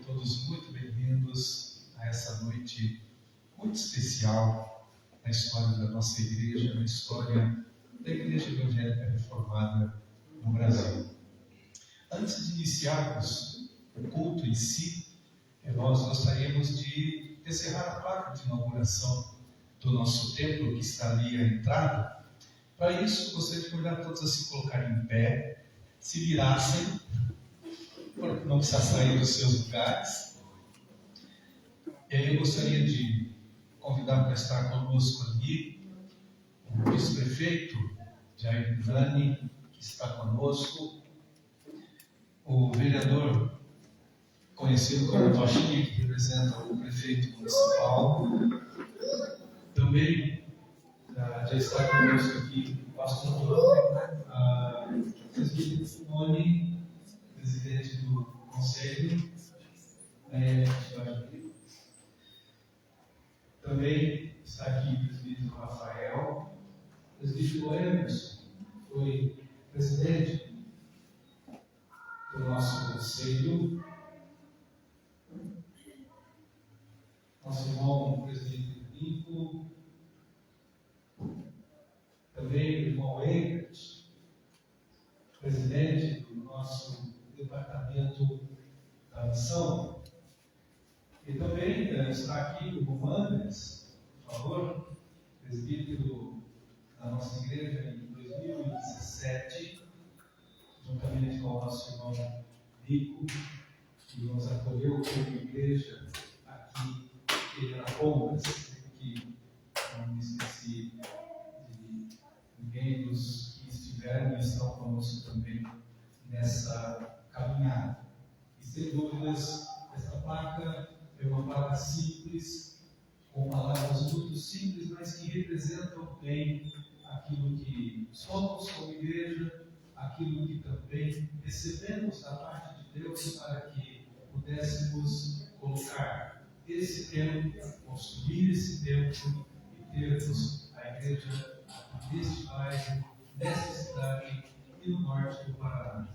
todos muito bem-vindos a essa noite muito especial na história da nossa igreja, na história da Igreja Evangélica Reformada no Brasil. Antes de iniciarmos o culto em si, nós gostaríamos de encerrar a placa de inauguração do nosso templo, que está ali à entrada. Para isso, gostaria de convidar todos a se colocarem em pé, se virassem, não precisa sair dos seus lugares. E aí eu gostaria de convidar para estar conosco ali o vice-prefeito Jair Villani, que está conosco, o vereador conhecido como Toshiki, que representa o prefeito municipal. Também já está conosco aqui o pastor presbítero Simone, presidente do conselho. Também está aqui o presbítero Rafael, o presbítero Emerson, foi presidente do nosso conselho. Nosso irmão presbítero Nico, também o irmão Egbert, presidente do nosso departamento da missão. E também está aqui o Romanes, por favor, presbítero da nossa igreja em 2017, juntamente com o nosso irmão Nico, que nos acolheu como igreja aqui em Arapongas, que não me esqueci de ninguém dos que estiveram e estão conosco também nessa caminhada. E sem dúvidas, essa placa é uma placa simples, com palavras muito simples, mas que representam bem aquilo que somos como igreja, aquilo que também recebemos da parte de Deus para que pudéssemos colocar esse templo, construir esse templo e termos a igreja neste bairro, nesta cidade e no norte do Paraná.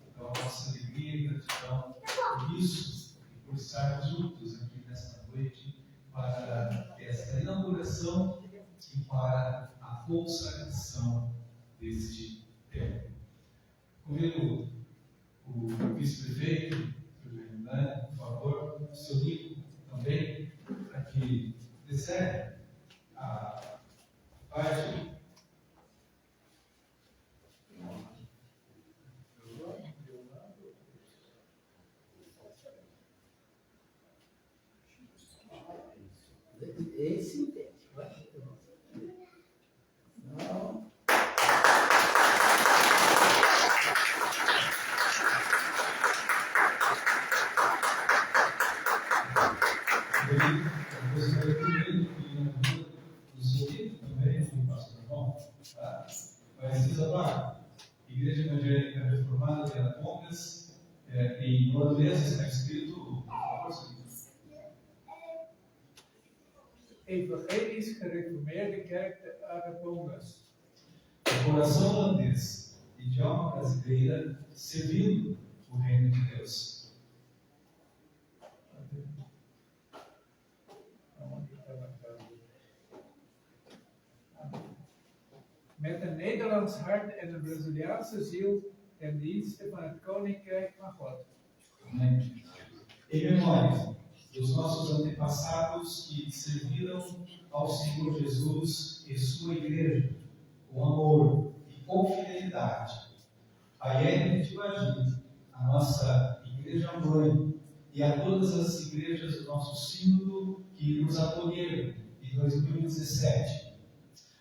Então, a nossa alegria e gratidão por isso e por estarmos juntos aqui nesta noite para esta inauguração e para a consagração deste templo. Convido o vice-prefeito, por favor, o seu Nico também, para que descerre a parte. Esse entende. Não. Eu gostaria primeiro que o seu também, o pastor João, mas Isadora, Igreja Evangélica Reformada de Arapongas, em holandês está escrito, Evangelisch Gereformeerde Kerk de Arapongas. Coração holandês, idioma brasileira, servindo o reino de Deus. Met een Nederlands hart en een Braziliaanse ziel ten dienste van het Koninkrijk van God. Amém. Em memória dos nossos antepassados que serviram ao Senhor Jesus e sua igreja com amor e com fidelidade. A IEM de Bagir, a nossa igreja mãe, e a todas as igrejas do nosso sínodo que nos acolheram em 2017.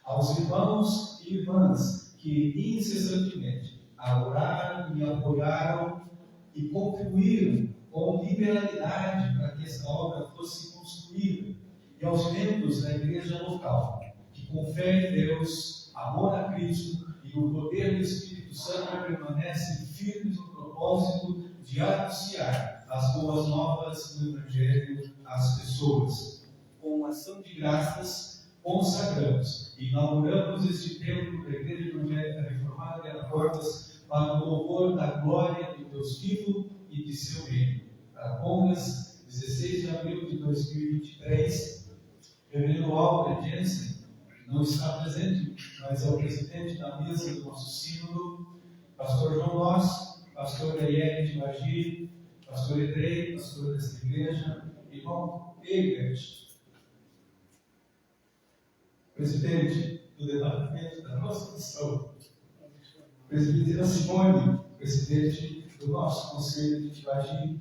Aos irmãos e irmãs que incessantemente oraram e apoiaram e contribuíram com liberalidade para que essa obra fosse construída, e aos membros da igreja local, que com fé em Deus, amor a Cristo e o poder do Espírito Santo permanecem firmes no propósito de anunciar as boas novas do Evangelho às pessoas. Com ação de graças, consagramos e inauguramos este templo da Igreja Evangélica Reformada de Arapongas para o louvor da glória do Deus vivo e de seu reino, para Carapongas, 16 de abril de 2023. Reverendo Albert Jensen não está presente, mas é o presidente da mesa do nosso sínodo, pastor João Noss, pastor Ariel de Magir, pastor Edrei, pastor desta igreja, irmão Egert, presidente do departamento da nossa missão, presbítero Simone, presidente do nosso conselho de Tibagi,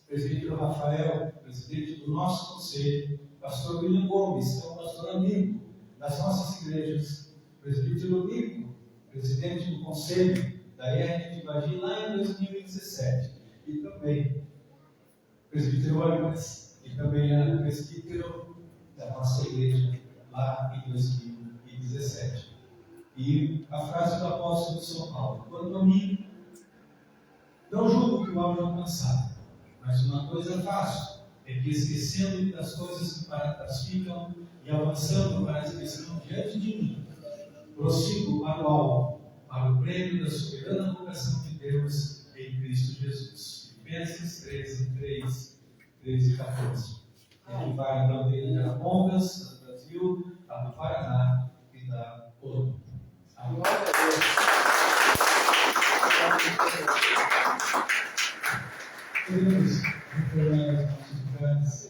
presbítero Rafael, presidente do nosso conselho, pastor William Gomes, que é um pastor amigo das nossas igrejas, presbítero Nico, presidente do conselho da IR de Tibagi lá em 2017, e também presbítero Agnes, e também era presbítero da nossa igreja lá em 2017. E a frase do apóstolo de São Paulo: quanto a mim, não julgo que o homem alcançado, mas uma coisa faço, é que esquecendo das coisas que para trás ficam e avançando para as que estão diante de mim, prossigo para o alvo, para o prêmio da soberana vocação de Deus em Cristo Jesus. Filipenses 13 e 14. Ele vai da aldeia de Arapongas, do Brasil, a do Paraná e da Colômbia. Amém. Podemos retornar aos nossos lugares.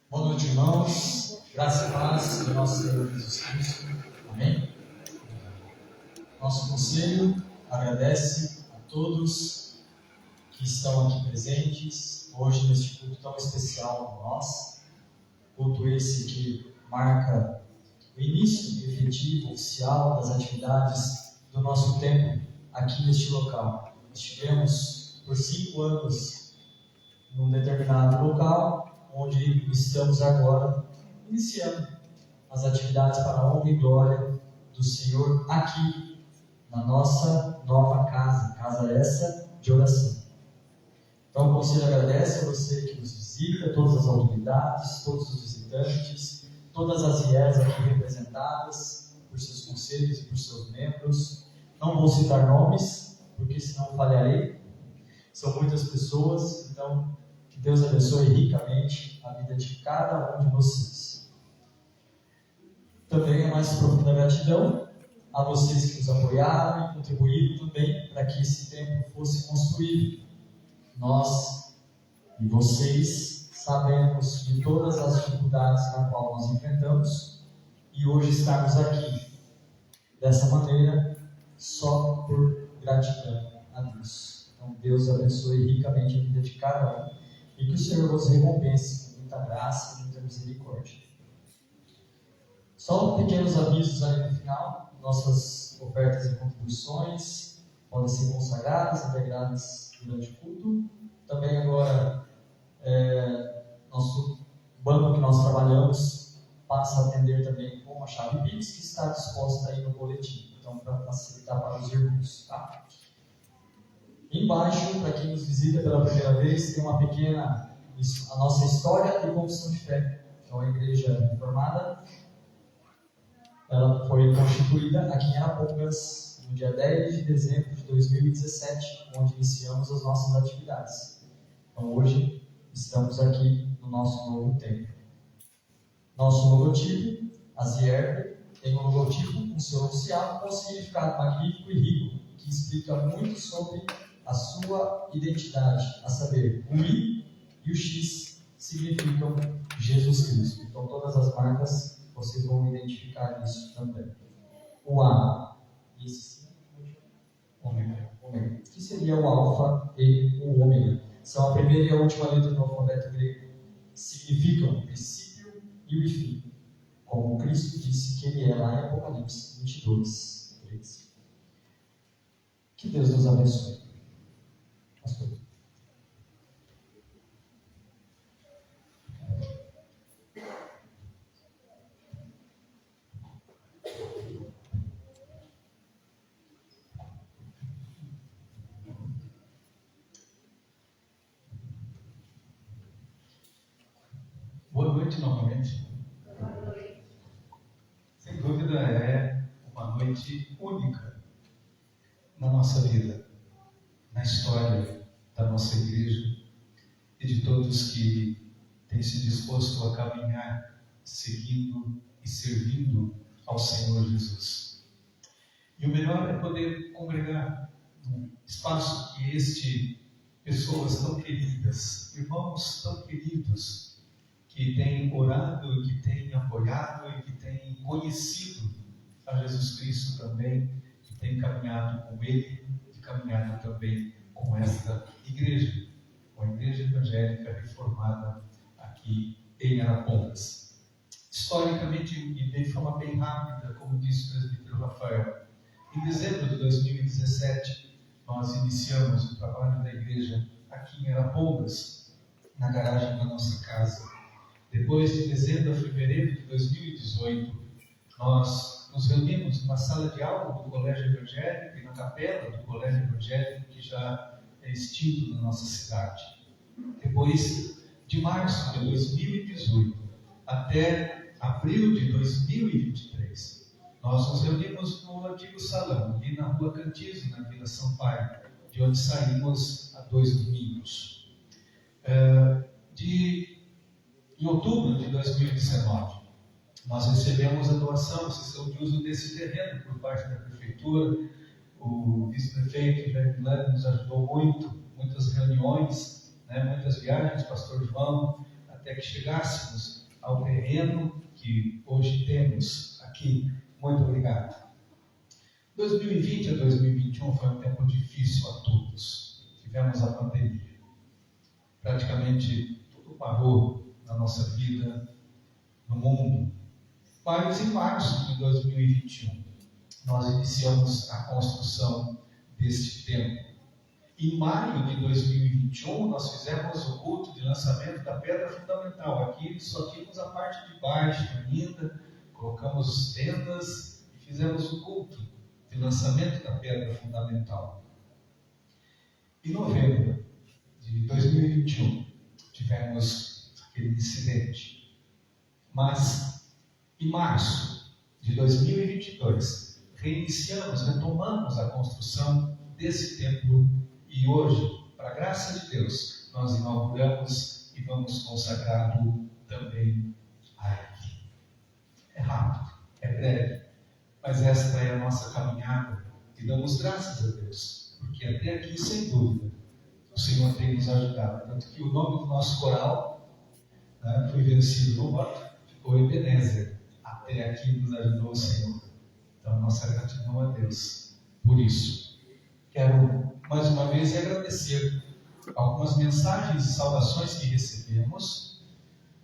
Boa noite, irmãos. Graça e paz do nosso Senhor Jesus Cristo. Amém? Nosso conselho agradece a todos que estão aqui presentes hoje neste culto tão especial para nós. Culto esse que marca o início efetivo, oficial das atividades do nosso templo aqui neste local. Estivemos por 5 anos num determinado local, onde estamos agora iniciando as atividades para a honra e glória do Senhor aqui na nossa nova casa essa de oração. Então o conselho agradece a você que nos visita, todas as autoridades, todos os visitantes, todas as IES aqui representadas por seus conselhos e por seus membros. Não vou citar nomes, porque senão falharei. São muitas pessoas, então que Deus abençoe ricamente a vida de cada um de vocês. Também a mais profunda gratidão a vocês que nos apoiaram e contribuíram também para que esse templo fosse construído. Nós e vocês sabemos de todas as dificuldades na qual nós enfrentamos e hoje estamos aqui dessa maneira só por gratidão a Deus. Então Deus abençoe ricamente a vida de cada um e que o Senhor vos recompense com muita graça e muita misericórdia. Só pequenos avisos ali no final, nossas ofertas e contribuições. podem ser consagradas, integradas durante o culto. Também agora, nosso banco que nós trabalhamos passa a atender também com a chave Pix, que está disposta aí no boletim, então para facilitar para os irmãos, tá? Embaixo, para quem nos visita pela primeira vez, tem uma pequena, a nossa história e confissão de fé. Então, a igreja reformada, ela foi constituída aqui em Arapongas no dia 10 de dezembro de 2017, onde iniciamos as nossas atividades. Então, hoje, estamos aqui no nosso novo templo. Nosso logotipo, a Zierb, tem um logotipo com seu oficial com um significado magnífico e rico, que explica muito sobre a sua identidade, a saber, o I e o X significam Jesus Cristo. Então, todas as marcas vocês vão identificar isso também. O A, esse ômega, que seria o alfa e o ômega. São a primeira e a última letra do alfabeto grego. Significam o princípio e o fim, como Cristo disse que ele é lá em Apocalipse 22, 13. Que Deus nos abençoe. Pastor. Boa noite novamente. Sem dúvida é uma noite única na nossa vida, na história da nossa igreja e de todos que têm se disposto a caminhar, seguindo e servindo ao Senhor Jesus. E o melhor é poder congregar num espaço que pessoas tão queridas, irmãos tão queridos, que têm orado e que têm apoiado e que têm conhecido a Jesus Cristo também, que têm caminhado com Ele e caminhado também com esta igreja, com a Igreja Evangélica Reformada aqui em Arapongas. Historicamente, e de forma bem rápida, como disse o presbítero Rafael, em dezembro de 2017, nós iniciamos o trabalho da igreja aqui em Arapongas, na garagem da nossa casa. Depois, de dezembro a fevereiro de 2018, nós nos reunimos numa sala de aula do Colégio Evangélico e na capela do Colégio Evangélico, que já é extinto na nossa cidade. Depois, de março de 2018 até abril de 2023, nós nos reunimos no antigo salão, ali na Rua Cantizo, na Vila Sampaio, de onde saímos há 2 domingos. Em outubro de 2019, nós recebemos a doação, a cessão de uso desse terreno por parte da prefeitura. O vice-prefeito Jair Milano nos ajudou muito, muitas reuniões, muitas viagens, pastor João, até que chegássemos ao terreno que hoje temos aqui. Muito obrigado. 2020 a 2021 foi um tempo difícil a todos. Tivemos a pandemia. Praticamente tudo parou na nossa vida, no mundo. Mas em março de 2021, nós iniciamos a construção deste templo. Em maio de 2021, nós fizemos o culto de lançamento da pedra fundamental. Aqui só tínhamos a parte de baixo ainda, colocamos tendas e fizemos o culto de lançamento da pedra fundamental. Em novembro de 2021, tivemos aquele incidente. Mas, em março de 2022, retomamos a construção desse templo e hoje, para a graça de Deus, nós inauguramos e vamos consagrá-lo também a Ele. É rápido, é breve, mas esta é a nossa caminhada e damos graças a Deus, porque até aqui, sem dúvida, o Senhor tem nos ajudado. Tanto que o nome do nosso coral foi vencido no voto, ficou Ebenezer. Até aqui nos ajudou o Senhor. Então, nossa gratidão a Deus por isso. Quero, mais uma vez, agradecer algumas mensagens e saudações que recebemos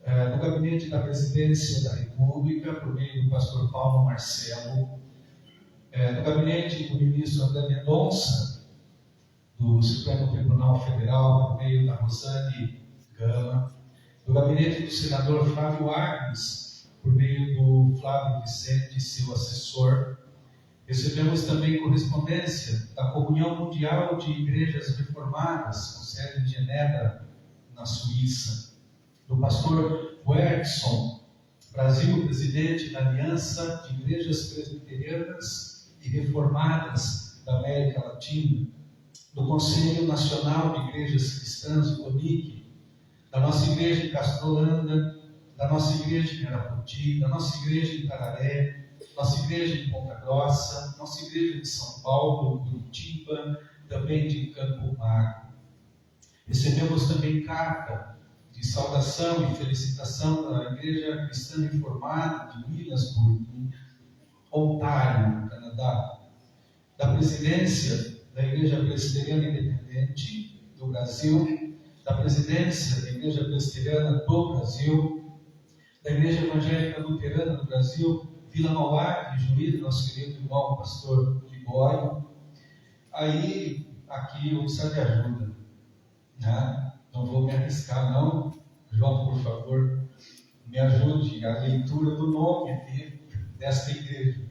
do gabinete da Presidência da República, por meio do pastor Paulo Marcelo, do gabinete do ministro André Mendonça, do Supremo Tribunal Federal, por meio da Rosane Gama, do gabinete do senador Flávio Arnes, por meio do Flávio Vicente, seu assessor. Recebemos também correspondência da Comunhão Mundial de Igrejas Reformadas, com sede em Genebra, na Suíça, do pastor Werkson, Brasil, presidente da Aliança de Igrejas Presbiterianas e Reformadas da América Latina, do Conselho Nacional de Igrejas Cristãs, o CONIC, da nossa igreja em Castrolanda, da nossa igreja em Arapoti, da nossa igreja em Tararé, nossa igreja em Ponta Grossa, nossa igreja de São Paulo, Curitiba, também de Campo Magro. Recebemos também carta de saudação e felicitação da Igreja Cristã Reformada de Williamsburg, Ontário, no Canadá, da presidência da Igreja Presbiteriana Independente do Brasil, da presidência da Igreja Presbiteriana do Brasil, da Igreja Evangélica Luterana do Brasil, Vila Mauá de Juízo, nosso querido irmão pastor Libório. Aí, aqui eu preciso de ajuda, né? Não vou me arriscar não. João, por favor, me ajude a leitura do nome aqui desta igreja.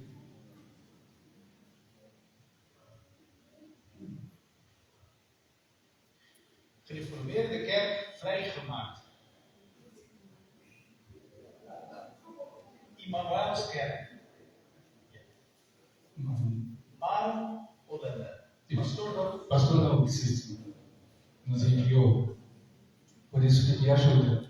Reformeerde Kerk vrijgemaakt. Immanuelskerk. Mano Holanda. Pastor Raul, que nos enviou. Por isso pedi ajuda.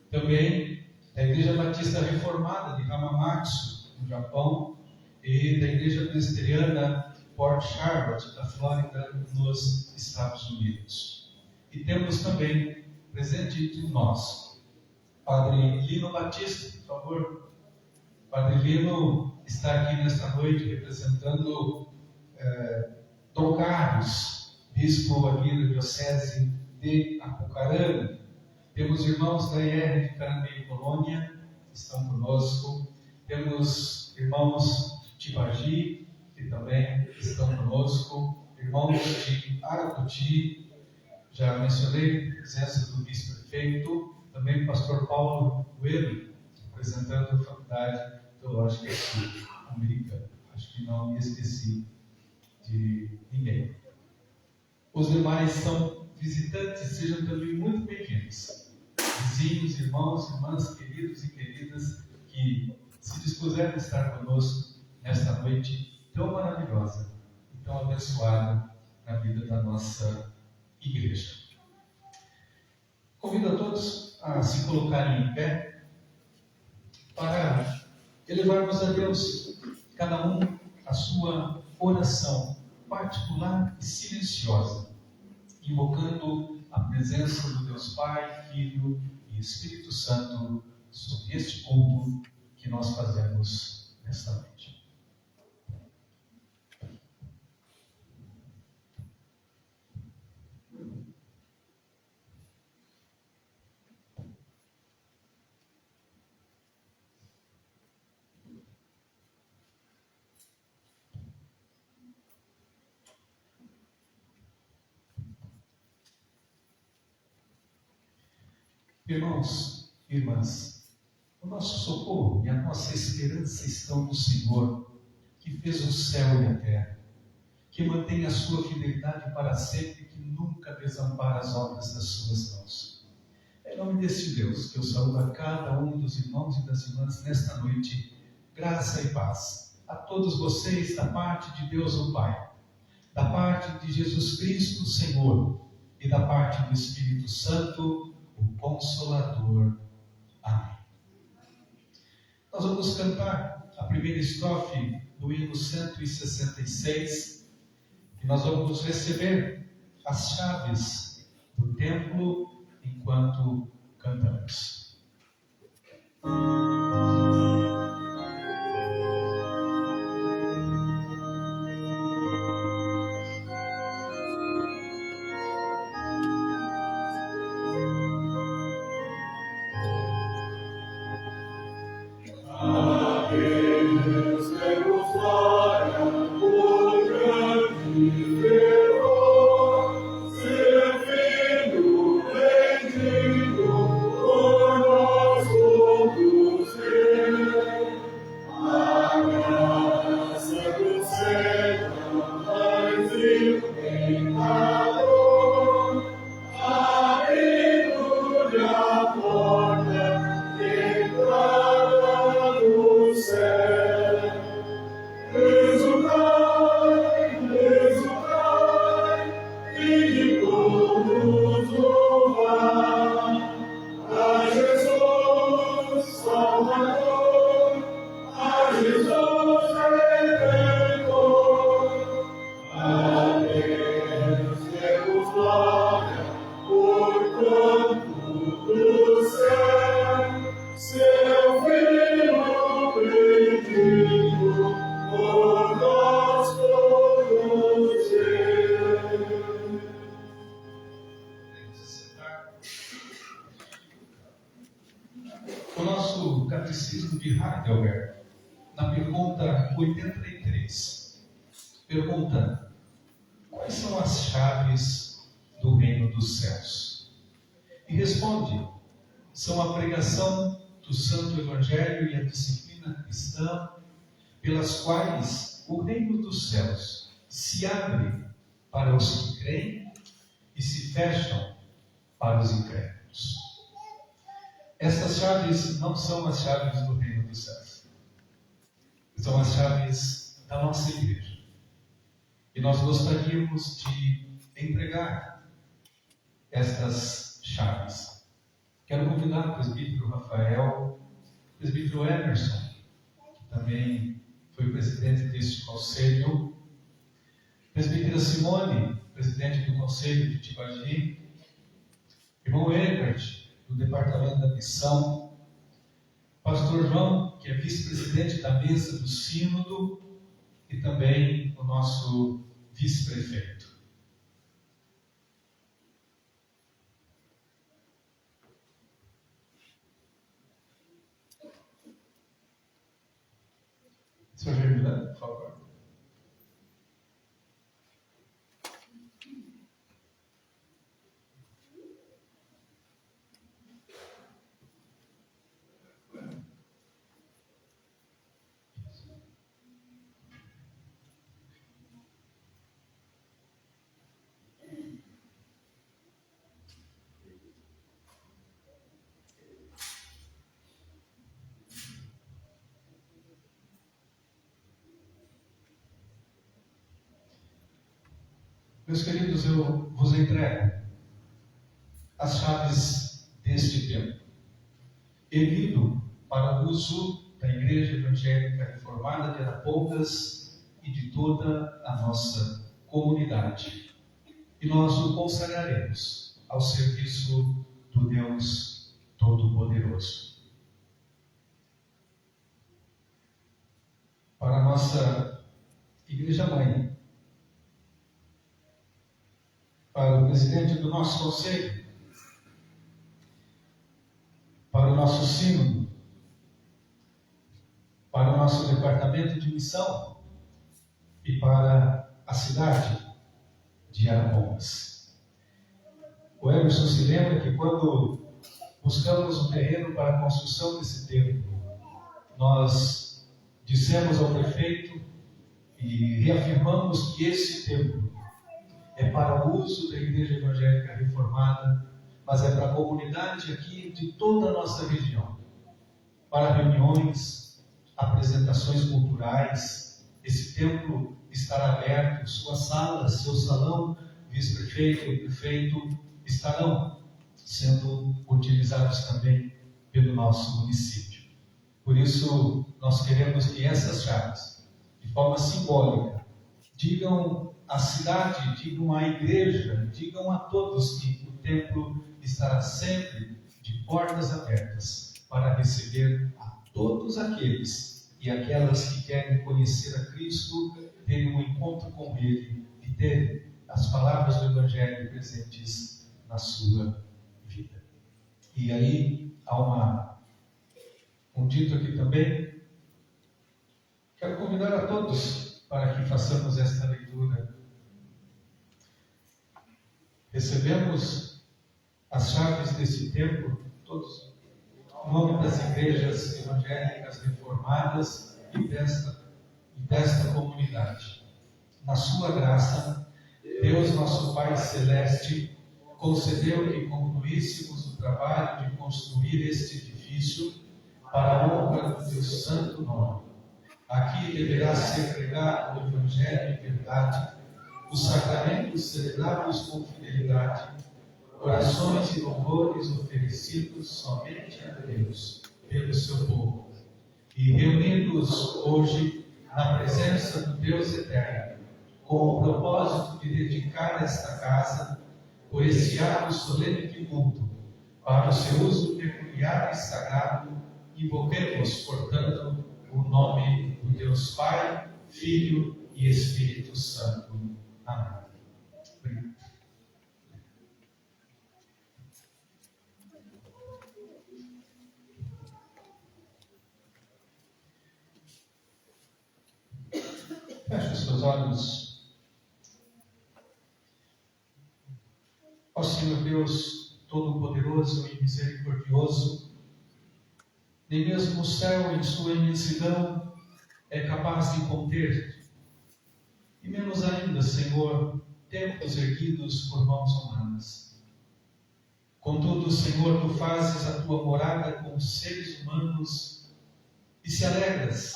Também da Igreja Batista Reformada de Hamamatsu, no Japão, e da Igreja Presbiteriana Port Charlotte, da Flórida, nos Estados Unidos. E temos também presente entre nós Padre Lino Batista, por favor. Padre Lino está aqui nesta noite representando Dom Carlos, bispo aqui da Diocese de Apucarana. Temos irmãos da IR de Carambeí, Colônia, que estão conosco. Temos irmãos de Tibagi, que também estão conosco. Irmãos de Arapoti, já mencionei a presença do vice-prefeito. Também o pastor Paulo Coelho, representando a Faculdade Teológica Americana. Acho que não me esqueci de ninguém. Os demais são visitantes, sejam também muito bem-vindos. Vizinhos, irmãos, irmãs, queridos e queridas, que se dispuseram a estar conosco nesta noite tão maravilhosa e tão abençoada na vida da nossa igreja. Convido a todos a se colocarem em pé para elevarmos a Deus, cada um, a sua oração particular e silenciosa, invocando a presença do Deus Pai, Filho e Espírito Santo sobre este culto que nós fazemos nesta noite. Irmãos e irmãs, o nosso socorro e a nossa esperança estão no Senhor, que fez o céu e a terra, que mantém a sua fidelidade para sempre, que nunca desampara as obras das suas mãos. É em nome desse Deus que eu saúdo a cada um dos irmãos e das irmãs nesta noite, graça e paz a todos vocês da parte de Deus o Pai, da parte de Jesus Cristo, o Senhor, e da parte do Espírito Santo, o Consolador. Amém. Nós vamos cantar a primeira estrofe do hino 166 e nós vamos receber as chaves do templo enquanto cantamos. Deus, glória, por grande Catecismo de Heidelberg, na pergunta 83. Pergunta: quais são as chaves do reino dos céus? E responde: são a pregação do Santo Evangelho e a disciplina cristã, pelas quais o reino dos céus se abre para os que creem e se fecham para os incrédulos. Essas chaves não são as chaves do reino dos céus. São as chaves da nossa igreja. E nós gostaríamos de entregar estas chaves. Quero convidar o presbítero Rafael, o presbítero Emerson, que também foi presidente deste conselho, presbítera Simone, presidente do conselho de Tibagi, irmão Egbert, do departamento da missão, pastor João, que é vice-presidente da mesa do sínodo, e também o nosso vice-prefeito. Senhor Germilano, por favor. Meus queridos, eu vos entrego as chaves deste tempo, erguido para o uso da Igreja Evangélica Reformada de Arapongas e de toda a nossa comunidade. E nós o consagraremos ao serviço do Deus Todo-Poderoso. Para a nossa Igreja Mãe, para o presidente do nosso conselho, para o nosso sínodo, para o nosso departamento de missão e para a cidade de Arapongas. O Emerson se lembra que quando buscamos um terreno para a construção desse templo, nós dissemos ao prefeito e reafirmamos que esse templo é para o uso da Igreja Evangélica Reformada, mas é para a comunidade aqui de toda a nossa região, para reuniões, apresentações culturais. Esse templo estará aberto, sua sala, seu salão, vice-prefeito e prefeito estarão sendo utilizados também pelo nosso município. Por isso, nós queremos que essas chaves, de forma simbólica, digam à cidade, digam à igreja, digam a todos que o templo estará sempre de portas abertas para receber a todos aqueles e aquelas que querem conhecer a Cristo, terem um encontro com Ele e terem as palavras do Evangelho presentes na sua vida. E aí há um dito aqui também. Quero convidar a todos para que façamos esta leitura. Recebemos as chaves desse templo, todos, em nome das igrejas evangélicas reformadas e desta comunidade. Na sua graça, Deus, nosso Pai Celeste, concedeu que concluíssemos o trabalho de construir este edifício para a honra do teu santo nome. Aqui deverá ser pregado o Evangelho em verdade, os sacramentos celebrados com fidelidade, orações e louvores oferecidos somente a Deus, pelo seu povo. E reunidos hoje na presença do Deus eterno, com o propósito de dedicar esta casa, por esse ato solene de culto, para o seu uso peculiar e sagrado, invoquemos, portanto, o nome do Deus Pai, Filho e Espírito Santo. Amém. Obrigado. Feche os seus olhos. Ó Senhor Deus Todo-Poderoso e Misericordioso, nem mesmo o céu em sua imensidão é capaz de conter-te, e menos ainda, Senhor, templos erguidos por mãos humanas. Contudo, Senhor, tu fazes a tua morada com os seres humanos e se alegras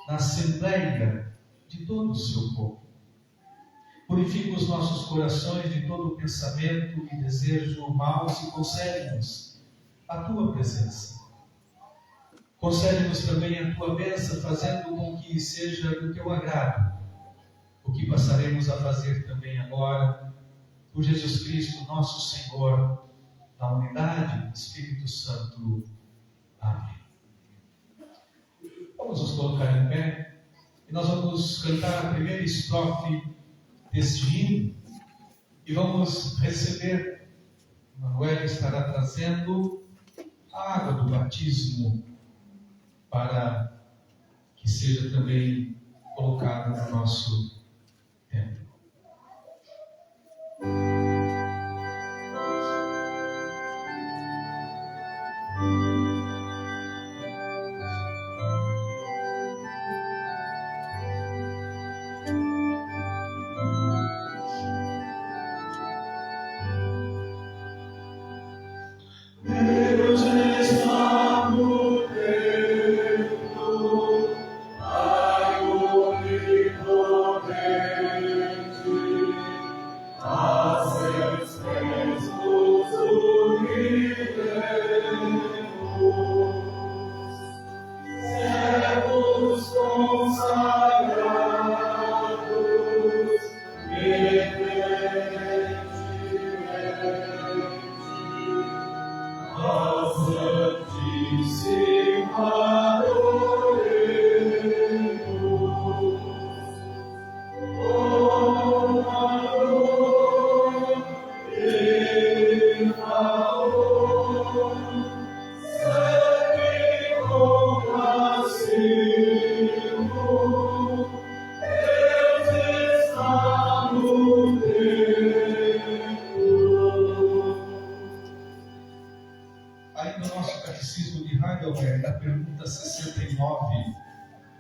na assembleia de todo o seu povo. Purifica os nossos corações de todo pensamento e desejo maus e concede-nos a tua presença. Concede-nos também a tua bênção, fazendo com que seja do teu agrado o que passaremos a fazer também agora, por Jesus Cristo, nosso Senhor, na unidade do Espírito Santo. Amém. Vamos nos colocar em pé e nós vamos cantar a primeira estrofe deste hino e vamos receber. Manuel estará trazendo a água do batismo para que seja também colocada no nosso templo.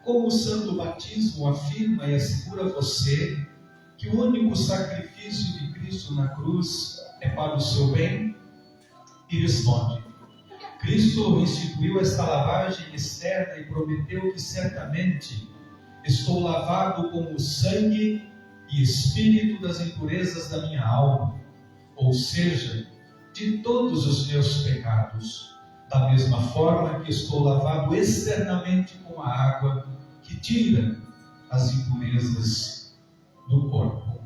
Como o santo batismo afirma e assegura você que o único sacrifício de Cristo na cruz é para o seu bem? E responde: Cristo instituiu esta lavagem externa e prometeu que certamente estou lavado com o sangue e espírito das impurezas da minha alma, ou seja, de todos os meus pecados, da mesma forma que estou lavado externamente com a água que tira as impurezas do corpo.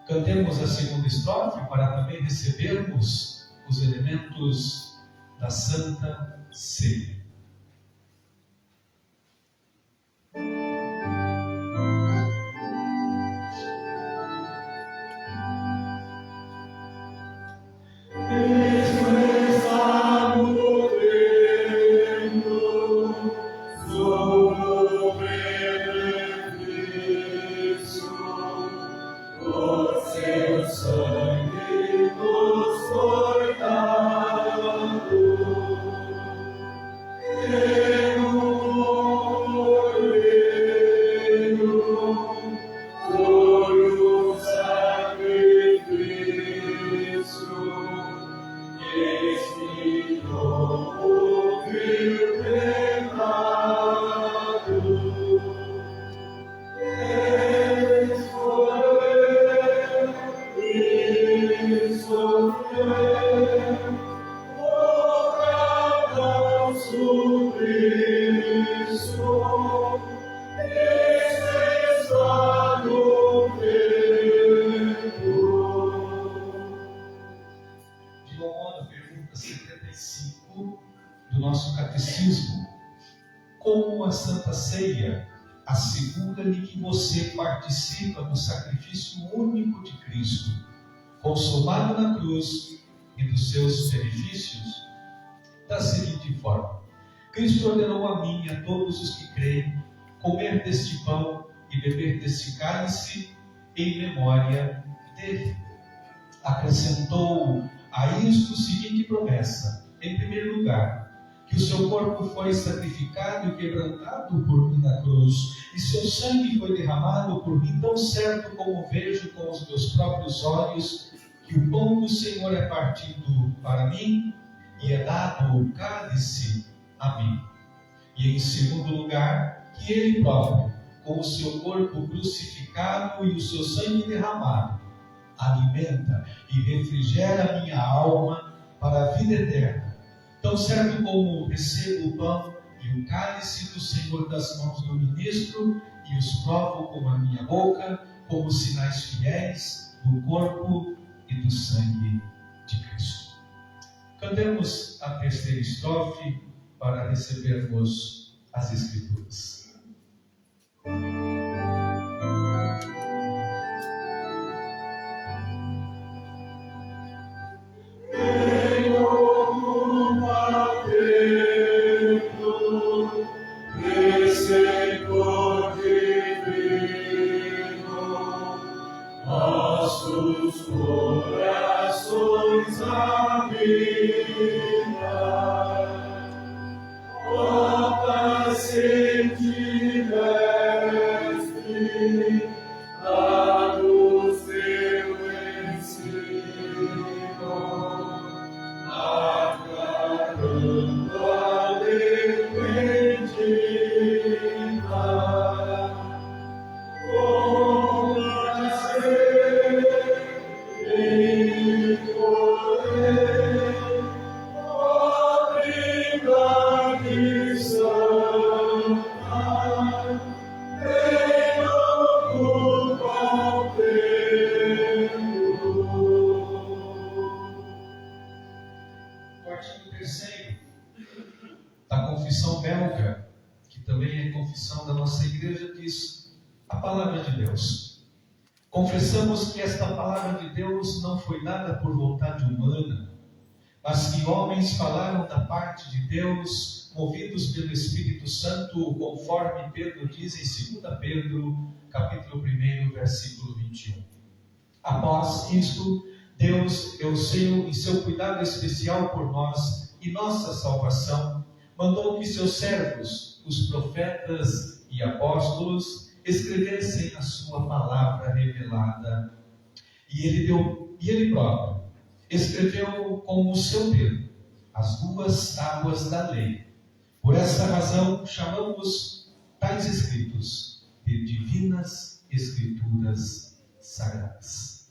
Cantemos a segunda estrofe para também recebermos os elementos da Santa Ceia. Do nosso catecismo: como a Santa Ceia assegura-lhe que você participa do sacrifício único de Cristo, consumado na cruz, e dos seus benefícios? Da seguinte forma: Cristo ordenou a mim e a todos os que creem comer deste pão e beber desse cálice em memória dele. Acrescentou a isto a seguinte promessa: em primeiro lugar, que o seu corpo foi sacrificado e quebrantado por mim na cruz, e seu sangue foi derramado por mim, tão certo como vejo com os meus próprios olhos que o pão do Senhor é partido para mim e é dado o cálice a mim. E em segundo lugar, que ele próprio, com o seu corpo crucificado e o seu sangue derramado, alimenta e refrigera a minha alma para a vida eterna. Tão certo como recebo o pão e o cálice do Senhor das mãos do ministro e os provo com a minha boca, como sinais fiéis do corpo e do sangue de Cristo. Cantemos a terceira estrofe para recebermos as Escrituras. Nossos corações a vida, ó paciente mestre, dá-nos teu ensino, aclarando a arrependida. O artigo 3º da Confissão Belga, que também é confissão da nossa igreja, diz a palavra de Deus. Confessamos que esta palavra de Deus não foi dada por vontade humana, mas que homens falaram da parte de Deus, movidos pelo Espírito Santo, conforme Pedro diz em 2 Pedro, capítulo 1, versículo 21. Após isto, Deus, em seu cuidado especial por nós e nossa salvação, mandou que seus servos, os profetas e apóstolos, escrevessem a sua palavra revelada. E ele próprio escreveu com o seu dedo as 2 tábuas da lei. Por essa razão, chamamos tais escritos de divinas escrituras sagradas.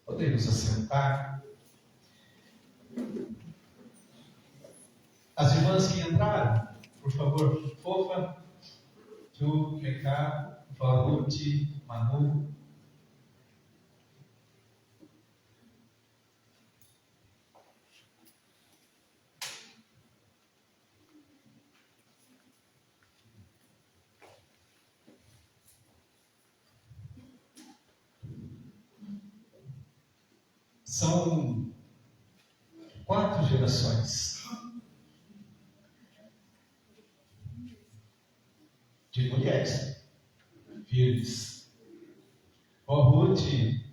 Podemos assentar. As irmãs que entraram, por favor, Fofa, Ju, Meká, Varuti, Manu. São 4 gerações de mulheres firmes. Ó Ruth,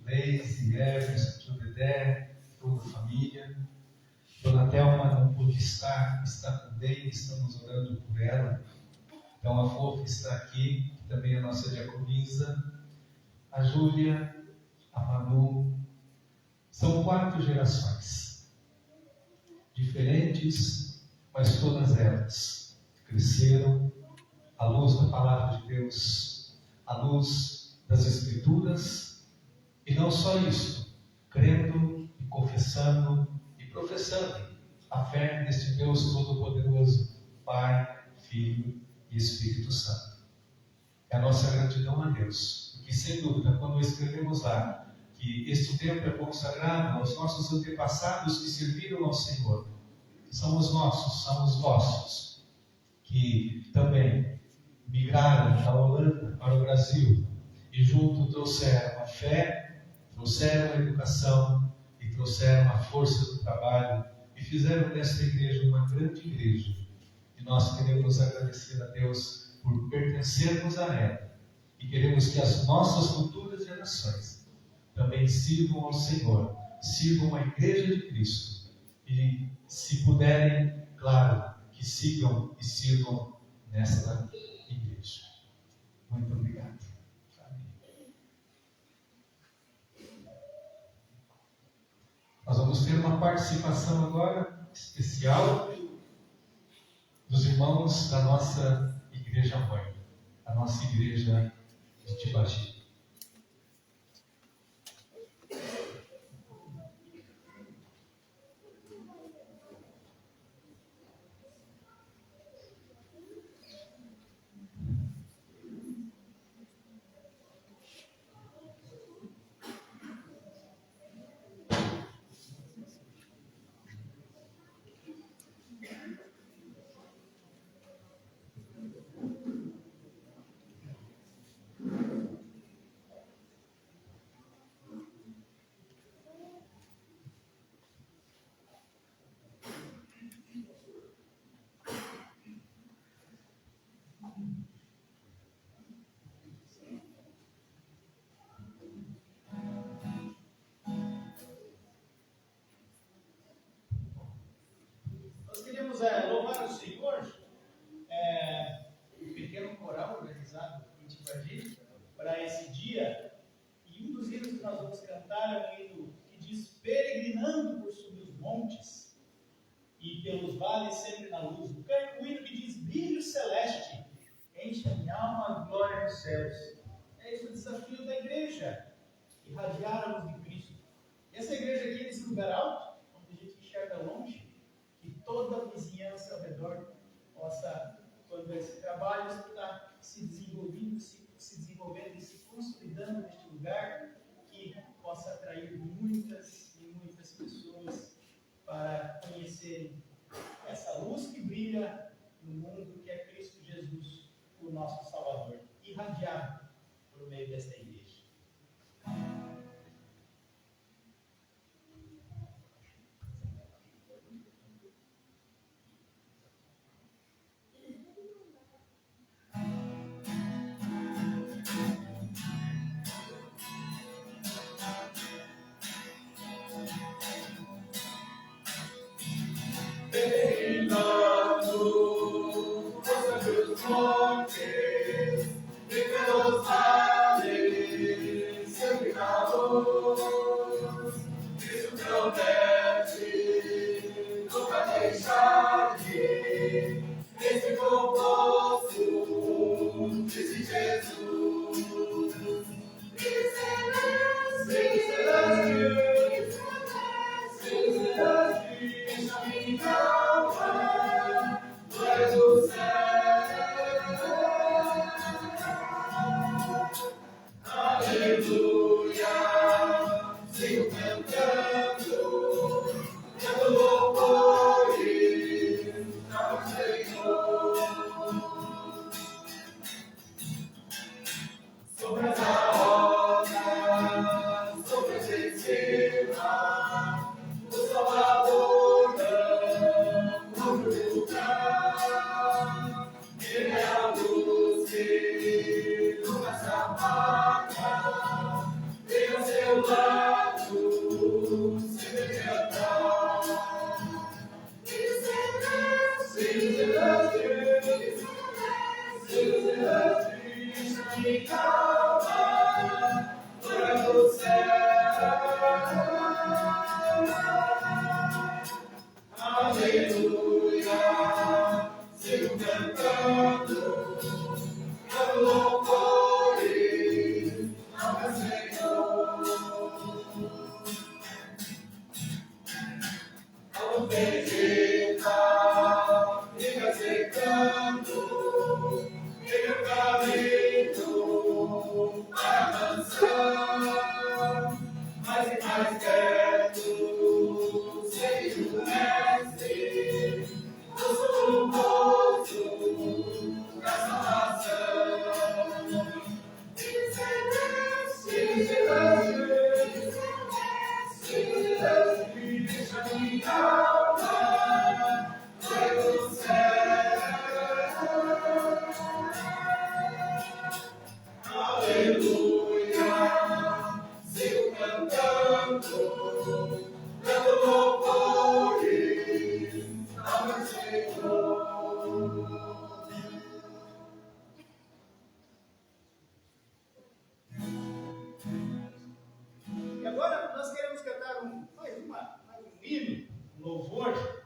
Leise, Everson, Dedé, toda a família. Dona Thelma não pôde estar, está com bem, estamos orando por ela. Então a Fofa está aqui, que também é a nossa diaconisa. A Júlia, a Manu. São 4 gerações, diferentes, mas todas elas cresceram à luz da palavra de Deus, à luz das Escrituras, e não só isso, crendo e confessando e professando a fé neste Deus Todo-Poderoso, Pai, Filho e Espírito Santo. É a nossa gratidão a Deus, porque sem dúvida, quando escrevemos lá, que este tempo é consagrado aos nossos antepassados que serviram ao Senhor. São os nossos, são os vossos, que também migraram da Holanda para o Brasil e junto trouxeram a fé, trouxeram a educação e trouxeram a força do trabalho e fizeram desta igreja uma grande igreja. E nós queremos agradecer a Deus por pertencermos a ela E queremos que as nossas futuras gerações também sirvam ao Senhor, sirvam a Igreja de Cristo. E, se puderem, claro, que sigam e sirvam nesta igreja. Muito obrigado. Amém. Nós vamos ter uma participação agora especial dos irmãos da nossa igreja mãe, a nossa igreja de Tibagi. Nós queremos louvar o Senhor, um pequeno coral organizado em Tibagi para esse dia. E um dos hinos que nós vamos cantar é um hino que diz: peregrinando por sobre os montes e pelos vales sempre na luz. Um hino que diz: brilho celeste, enche a minha alma a glória dos céus. É esse o desafio da igreja, irradiar a luz de Cristo. E essa igreja aqui, nesse lugar alto, onde a gente enxerga longe, que toda a vizinhança ao redor possa, quando esse trabalho está se desenvolvendo e se consolidando neste lugar, que possa atrair muitas e muitas pessoas para conhecerem essa luz que brilha no mundo, que é Cristo Jesus, o nosso Salvador, irradiado por meio desta igreja. um hino, um louvor,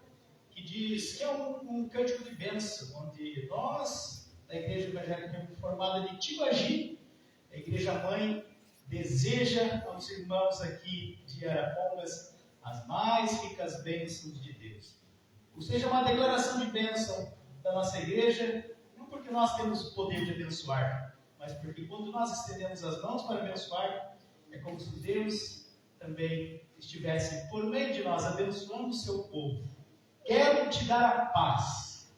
que diz que é um cântico de bênção, onde nós, da Igreja Evangélica Reformada de Tibagi, a Igreja Mãe, deseja aos irmãos aqui de Arapongas as mais ricas bênçãos de Deus. Ou seja, uma declaração de bênção da nossa igreja, não porque nós temos o poder de abençoar, mas porque quando nós estendemos as mãos para abençoar, é como se Deus também estivesse por meio de nós abençoando o seu povo. Quero te dar a paz.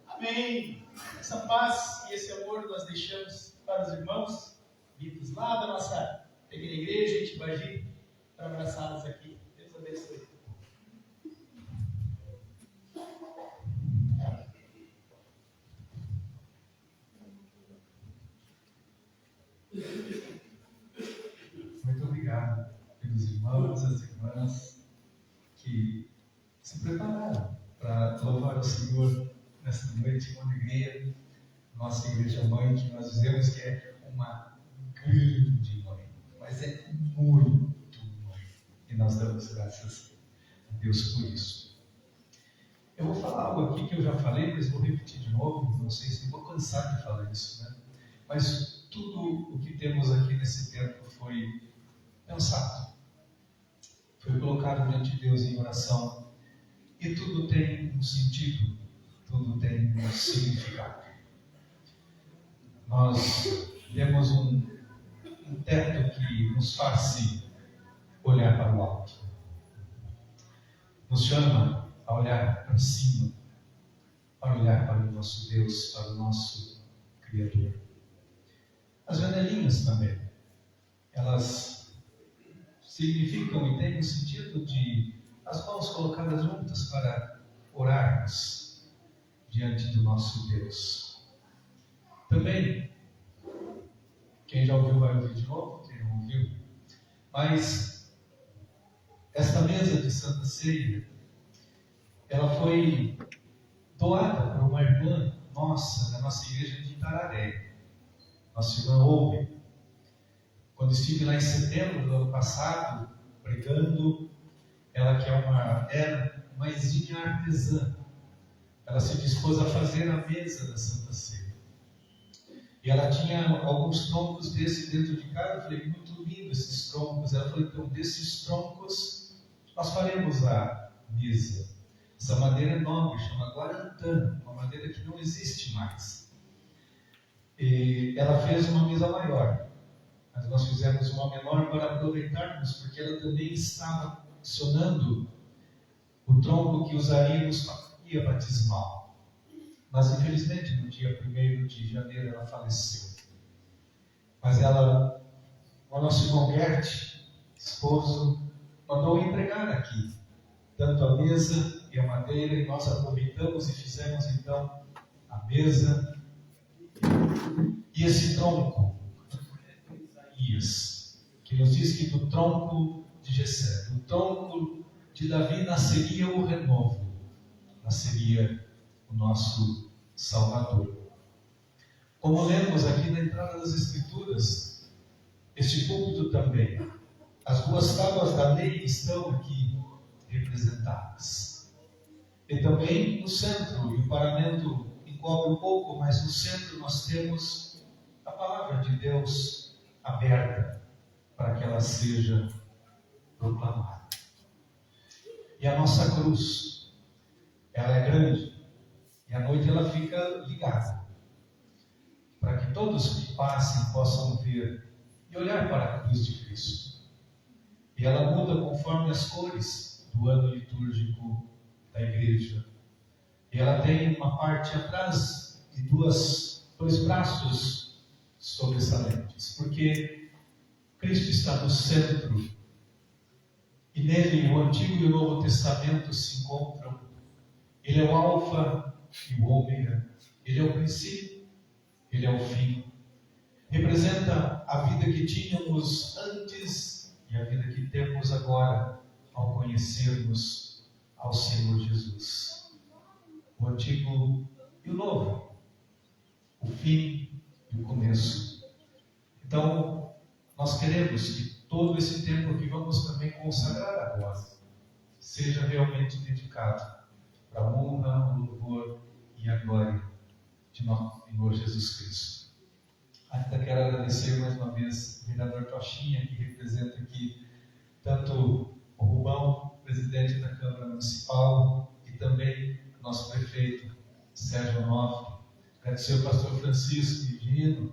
Amém. Essa paz e esse amor nós deixamos para os irmãos vindos lá da nossa pequena igreja em Tibagi para abraçá-los aqui. Deus abençoe. Muito obrigado pelos irmãos, as irmãs que se prepararam para louvar o Senhor nesta noite, uma alegria. Nossa igreja mãe, que nós dizemos que é uma grande mãe, mas é muito mãe. E nós damos graças a Deus por isso. Eu vou falar algo aqui que eu já falei, mas vou repetir de novo. Não sei se vou cansar de falar isso, né? Mas tudo o que temos aqui nesse tempo foi pensado, foi colocado diante de Deus em oração, e tudo tem um sentido, tudo tem um significado. Nós temos um teto que nos faz olhar para o alto, nos chama a olhar para cima, para olhar para o nosso Deus, para o nosso Criador. As janelinhas também, elas significam e têm o sentido de as mãos colocadas juntas para orarmos diante do nosso Deus. Também, quem já ouviu vai ouvir de novo, quem não ouviu. Mas esta mesa de Santa Ceia, ela foi doada por uma irmã nossa, da nossa igreja de Itararé, nossa irmã Ouve. Quando estive lá em setembro do ano passado, pregando, ela que era uma exímia artesã, ela se dispôs a fazer a mesa da Santa Ceia. E ela tinha alguns troncos desses dentro de casa. Eu falei, muito lindo esses troncos. Ela falou, então, desses troncos nós faremos a mesa. Essa madeira é nobre, chama guarantã, uma madeira que não existe mais. E ela fez uma mesa maior, mas nós fizemos uma menor para aproveitarmos, porque ela também estava funcionando o tronco que usaríamos para a folia batismal. Mas infelizmente no dia 1º de janeiro ela faleceu. Mas ela, o nosso irmão Gert, esposo, mandou empregar aqui, tanto a mesa e a madeira, e nós aproveitamos e fizemos então a mesa e esse tronco, Isaías, que nos diz que do tronco de Jessé, do tronco de Davi nasceria o renovo, nasceria o nosso Salvador. Como lemos aqui na entrada das Escrituras, este púlpito também, as duas tábuas da lei estão aqui representadas. E também no centro, e o paramento encobre um pouco, mas no centro nós temos a palavra de Deus aberta para que ela seja proclamada. E a nossa cruz, ela é grande, e à noite ela fica ligada, para que todos que passem possam ver e olhar para a cruz de Cristo. E ela muda conforme as cores do ano litúrgico da igreja. E ela tem uma parte atrás e dois braços sobressalentes, porque Cristo está no centro, e nele o Antigo e o Novo Testamento se encontram. Ele é o Alfa e o Ômega, ele é o princípio, ele é o fim. Representa a vida que tínhamos antes e a vida que temos agora ao conhecermos ao Senhor Jesus. O Antigo e o Novo, o fim e o começo. Então, nós queremos que todo esse tempo que vamos também consagrar agora seja realmente dedicado para a honra, o louvor e a glória de nosso Senhor Jesus Cristo. Ainda quero agradecer mais uma vez o vereador Tochinha, que representa aqui tanto o Rubão, presidente da Câmara Municipal, e também o nosso prefeito, Sérgio Onofre. Agradecer ao pastor Francisco Divino,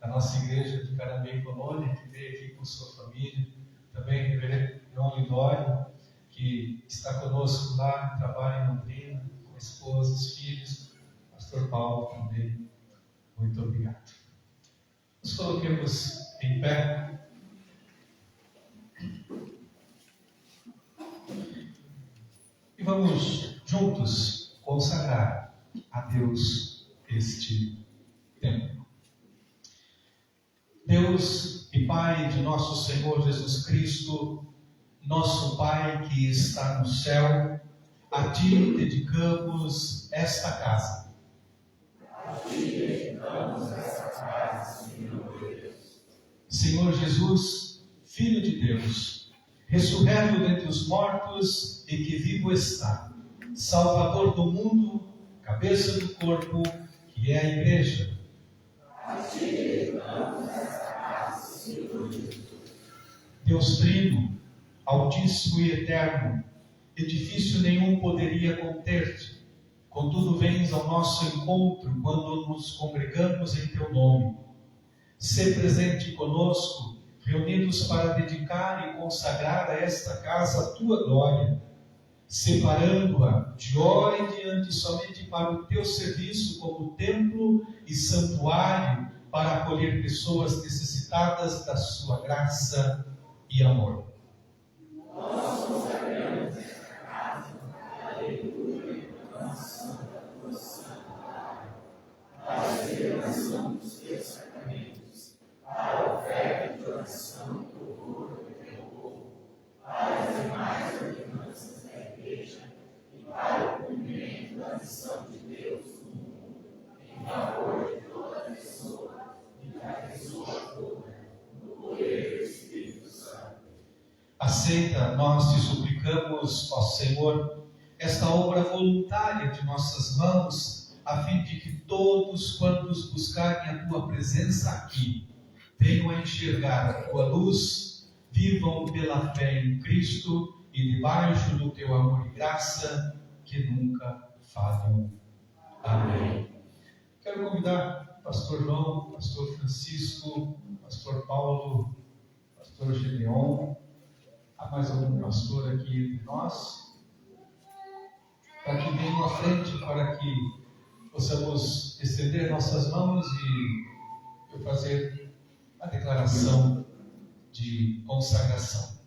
da nossa igreja de Carambeí Colônia, que veio aqui com sua família. Também o reverendo João Lidório, que está conosco lá, trabalha em Londrina, com a esposa, os filhos. Pastor Paulo também, muito obrigado. Nos coloquemos em pé. E vamos juntos consagrar a Deus este tempo. Deus e Pai de nosso Senhor Jesus Cristo, nosso Pai que está no céu, a Ti dedicamos esta casa. Senhor Jesus, Filho de Deus, ressurreto dentre os mortos e que vivo está, Salvador do mundo, cabeça do corpo, que é a Igreja. Deus Trino, Altíssimo e Eterno, edifício nenhum poderia conter-te, contudo vens ao nosso encontro quando nos congregamos em Teu nome. Sê presente conosco, reunidos para dedicar e consagrar a esta casa a Tua glória, separando-a de hora em diante somente para o Teu serviço como templo e santuário para acolher pessoas necessitadas da Sua graça e amor. Nós consagramos esta casa, aleluia, nossa, Pai, revelação dos teus sacramentos, para a oferta de oração e louvor do teu povo, para as demais ordenanças da Igreja e para o cumprimento da missão de Deus no mundo, em favor de toda pessoa e da pessoa toda, no poder do Espírito Santo. Aceita, nós te suplicamos, ó Senhor, esta obra voluntária de nossas mãos, a fim de que todos, quantos buscarem a tua presença aqui, venham a enxergar a tua luz, vivam pela fé em Cristo e debaixo do teu amor e graça, que nunca falham. Amém. Quero convidar o pastor João, pastor Francisco, pastor Paulo, pastor Gedeon, há mais algum pastor aqui entre nós, para que venham à frente, para que possamos estender nossas mãos e eu fazer a declaração de consagração.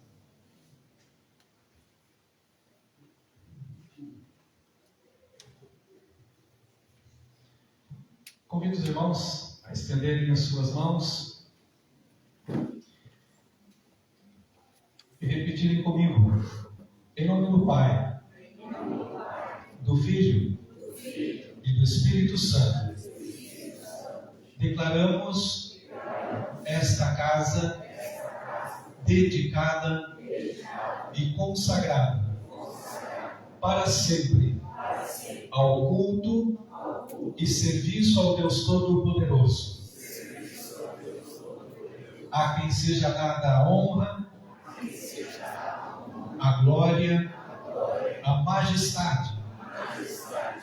Convido os irmãos a estenderem as suas mãos e repetirem comigo, em nome do Pai, do Filho e do Espírito Santo. Declaramos esta casa dedicada e consagrada para sempre ao culto e serviço ao Deus Todo-Poderoso, a quem seja dada a honra, a glória, a majestade,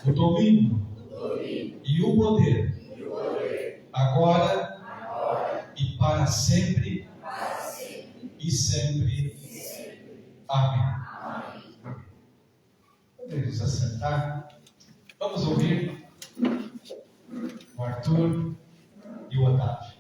o domínio e o poder, agora e para sempre e sempre. Amém. Podemos assentar. Vamos ouvir o Arthur e o Otávio.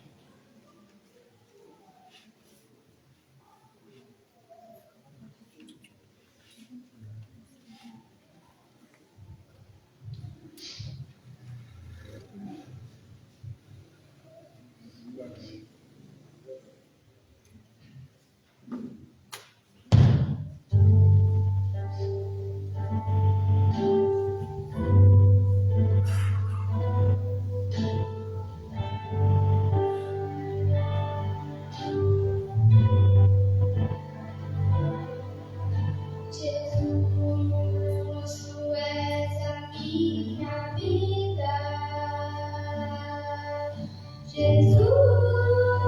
Jesus.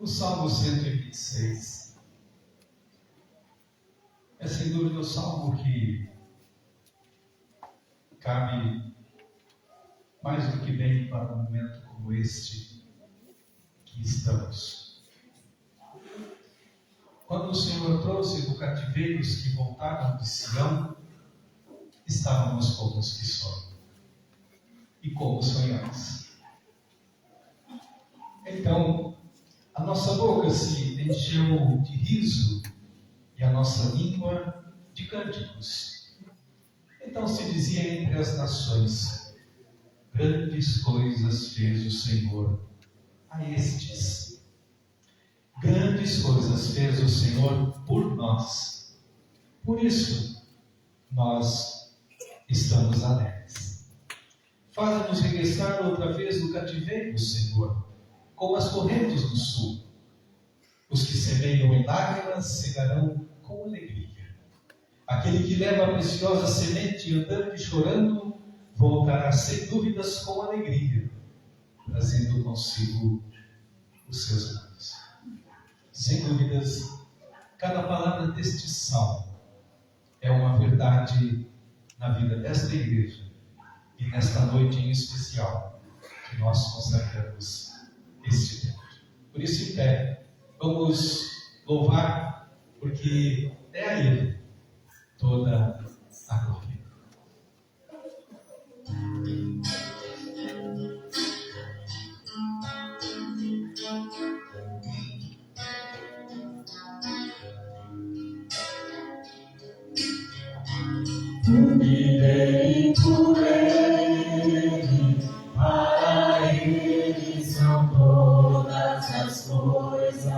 Salmo 126 é sem dúvida o salmo que cabe mais do que bem para um momento como este que estamos. Quando o Senhor trouxe do cativeiro os que voltaram de Sião, estávamos como os que sonham e como sonhamos. Então, a nossa boca se encheu de riso e a nossa língua de cânticos. Então se dizia entre as nações: grandes coisas fez o Senhor a estes. Grandes coisas fez o Senhor por nós. Por isso, nós estamos alegres. Faz-nos regressar outra vez do cativeiro, Senhor, como as correntes do sul. Os que semeiam em lágrimas cegarão com alegria. Aquele que leva a preciosa semente andando e chorando, voltará sem dúvidas com alegria, trazendo consigo os seus lábios. Sem dúvidas, cada palavra deste salmo é uma verdade na vida desta igreja e nesta noite em especial que nós consagramos este tempo. Por isso, em pé, vamos louvar, porque é a Ele toda a glória. Viverei por Ele, para Ele são todas as coisas.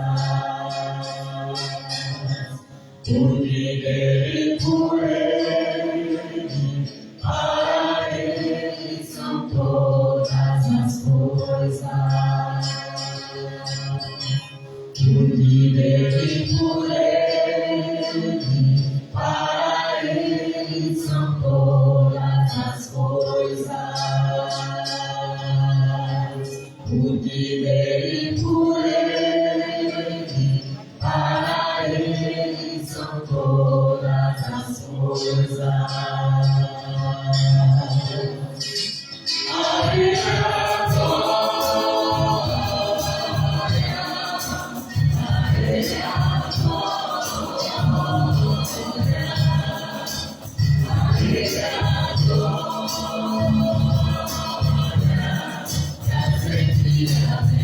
Viverei por Ele, para Ele são todas as coisas. Viverei por Ele, para Ele são todas as coisas. Viverei por Ele, para Ele são todas as coisas. A Ele a glória, a Ele a glória, a Ele a glória, pra sempre amém.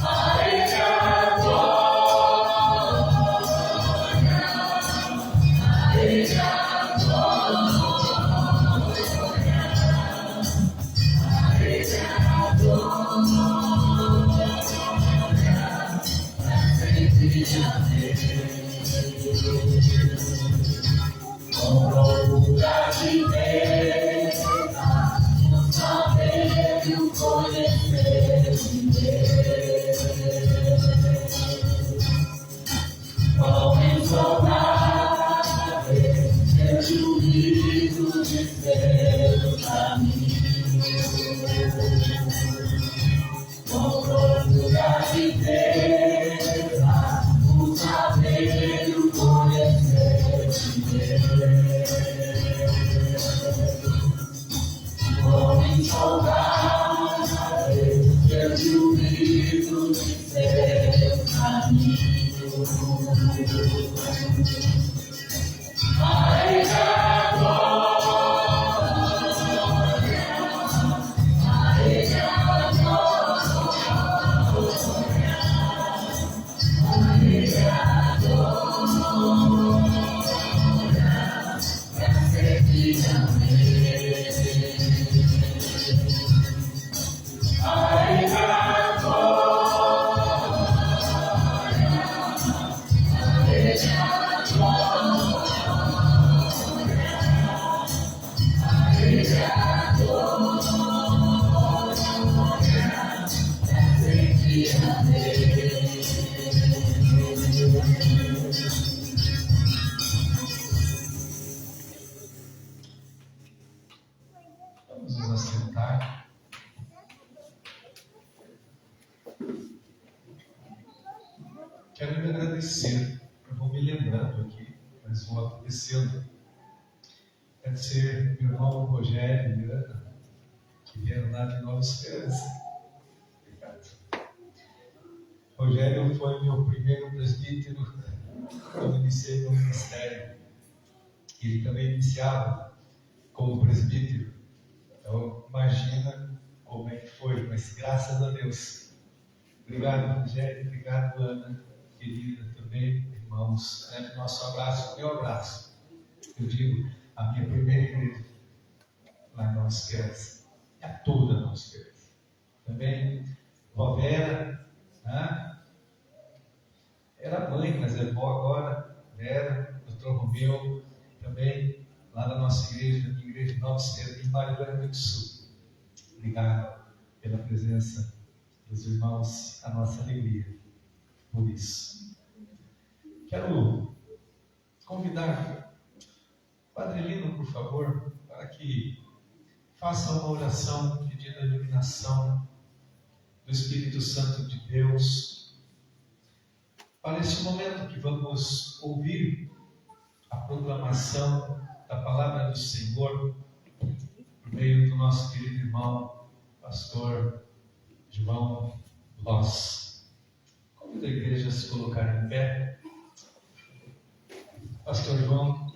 A Ele a glória, a Ele a com loucura de Deus, no saber e o conhecer de Deus. Quão insoldável é o juízo de seus caminhos. Com loucura de Deus, o saber e o conhecer de Deus. Quão insoldável é o juízo de seus caminhos. A Ele a glória, a Ele a glória, a Ele a glória, pra sempre amém. A Ele a glória, a Ele a glória, a Ele a glória, pra sempre amém. Vamos nos assentar. ser, eu vou me lembrando aqui, mas vou acontecendo. Deve ser meu irmão Rogério e Ana, que vieram lá de Nova Esperança. Obrigado. Rogério foi meu primeiro presbítero quando iniciei meu ministério. Ele também iniciava como presbítero. Então, imagina como é que foi, mas graças a Deus. Obrigado, Rogério, obrigado, Ana, querida, também, irmãos. Nosso abraço, meu abraço. Eu digo, a minha primeira igreja, lá em Nova Esperança, e a toda a Nova Esperança. Também, vó Vera, né? Era mãe, mas é vó agora, Vera, doutor Romeu, também, lá na nossa igreja, na minha igreja de Nova Esperança, em Maria Grande do Sul. Obrigado pela presença dos irmãos, a nossa alegria por isso. Quero convidar o Padre Lino, por favor, para que faça uma oração pedindo a iluminação do Espírito Santo de Deus para esse momento que vamos ouvir a proclamação da palavra do Senhor por meio do nosso querido irmão, pastor João Loss. Convido a igreja a se colocar em pé. Pastor João.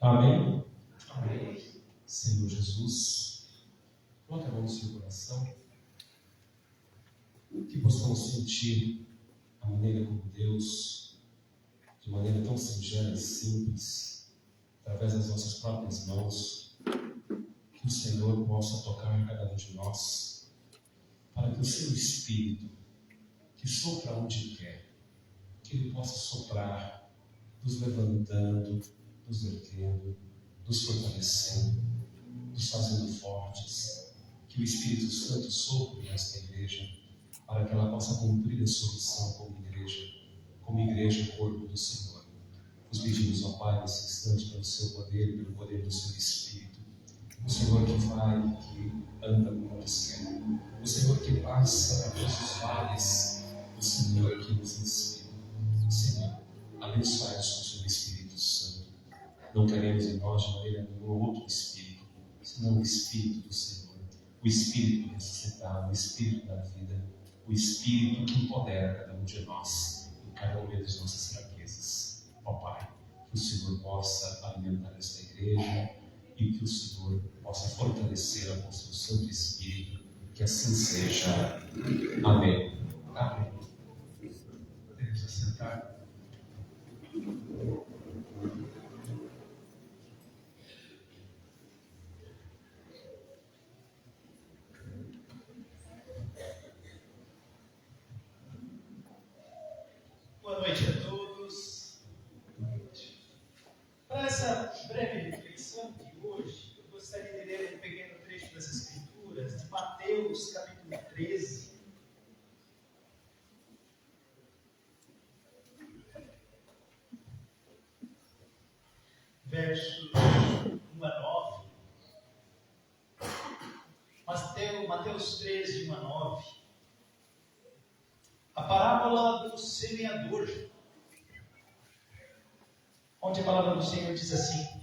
Amém? Amém. Senhor Jesus, coloque a mão no seu coração, que possamos sentir a maneira como Deus, de maneira tão singela e simples, através das nossas próprias mãos, que o Senhor possa tocar em cada um de nós, para que o seu Espírito, que sopra onde quer, que Ele possa soprar, nos levantando, nos erguendo, nos fortalecendo, nos fazendo fortes, que o Espírito Santo sopre nesta igreja, para que ela possa cumprir a sua missão como igreja, corpo do Senhor. Os pedimos, ó Pai, nesse instante, pelo seu poder, pelo poder do seu Espírito, o Senhor que vai e que anda por onde quer, o Senhor que passa pelos vales, o Senhor que nos inspira. Senhor, abençoai-nos com o seu Espírito Santo. Não queremos em nós de maneira nenhuma outro Espírito, senão o Espírito do Senhor, o Espírito do ressuscitado, o Espírito da vida, o Espírito que empodera cada um de nós em cada uma das nossas fraquezas. Ó Pai, que o Senhor possa alimentar esta igreja e que o Senhor possa fortalecer a construção do Espírito, que assim seja. Amém. Amém. Podemos assentar. Boa noite a todos. Para essa breve reflexão de hoje, eu gostaria de ler um pequeno trecho das Escrituras, de Mateus, capítulo 13. Versos 1 a 9. Mateus 13, 1 a 9. A parábola do semeador, onde a palavra do Senhor diz assim: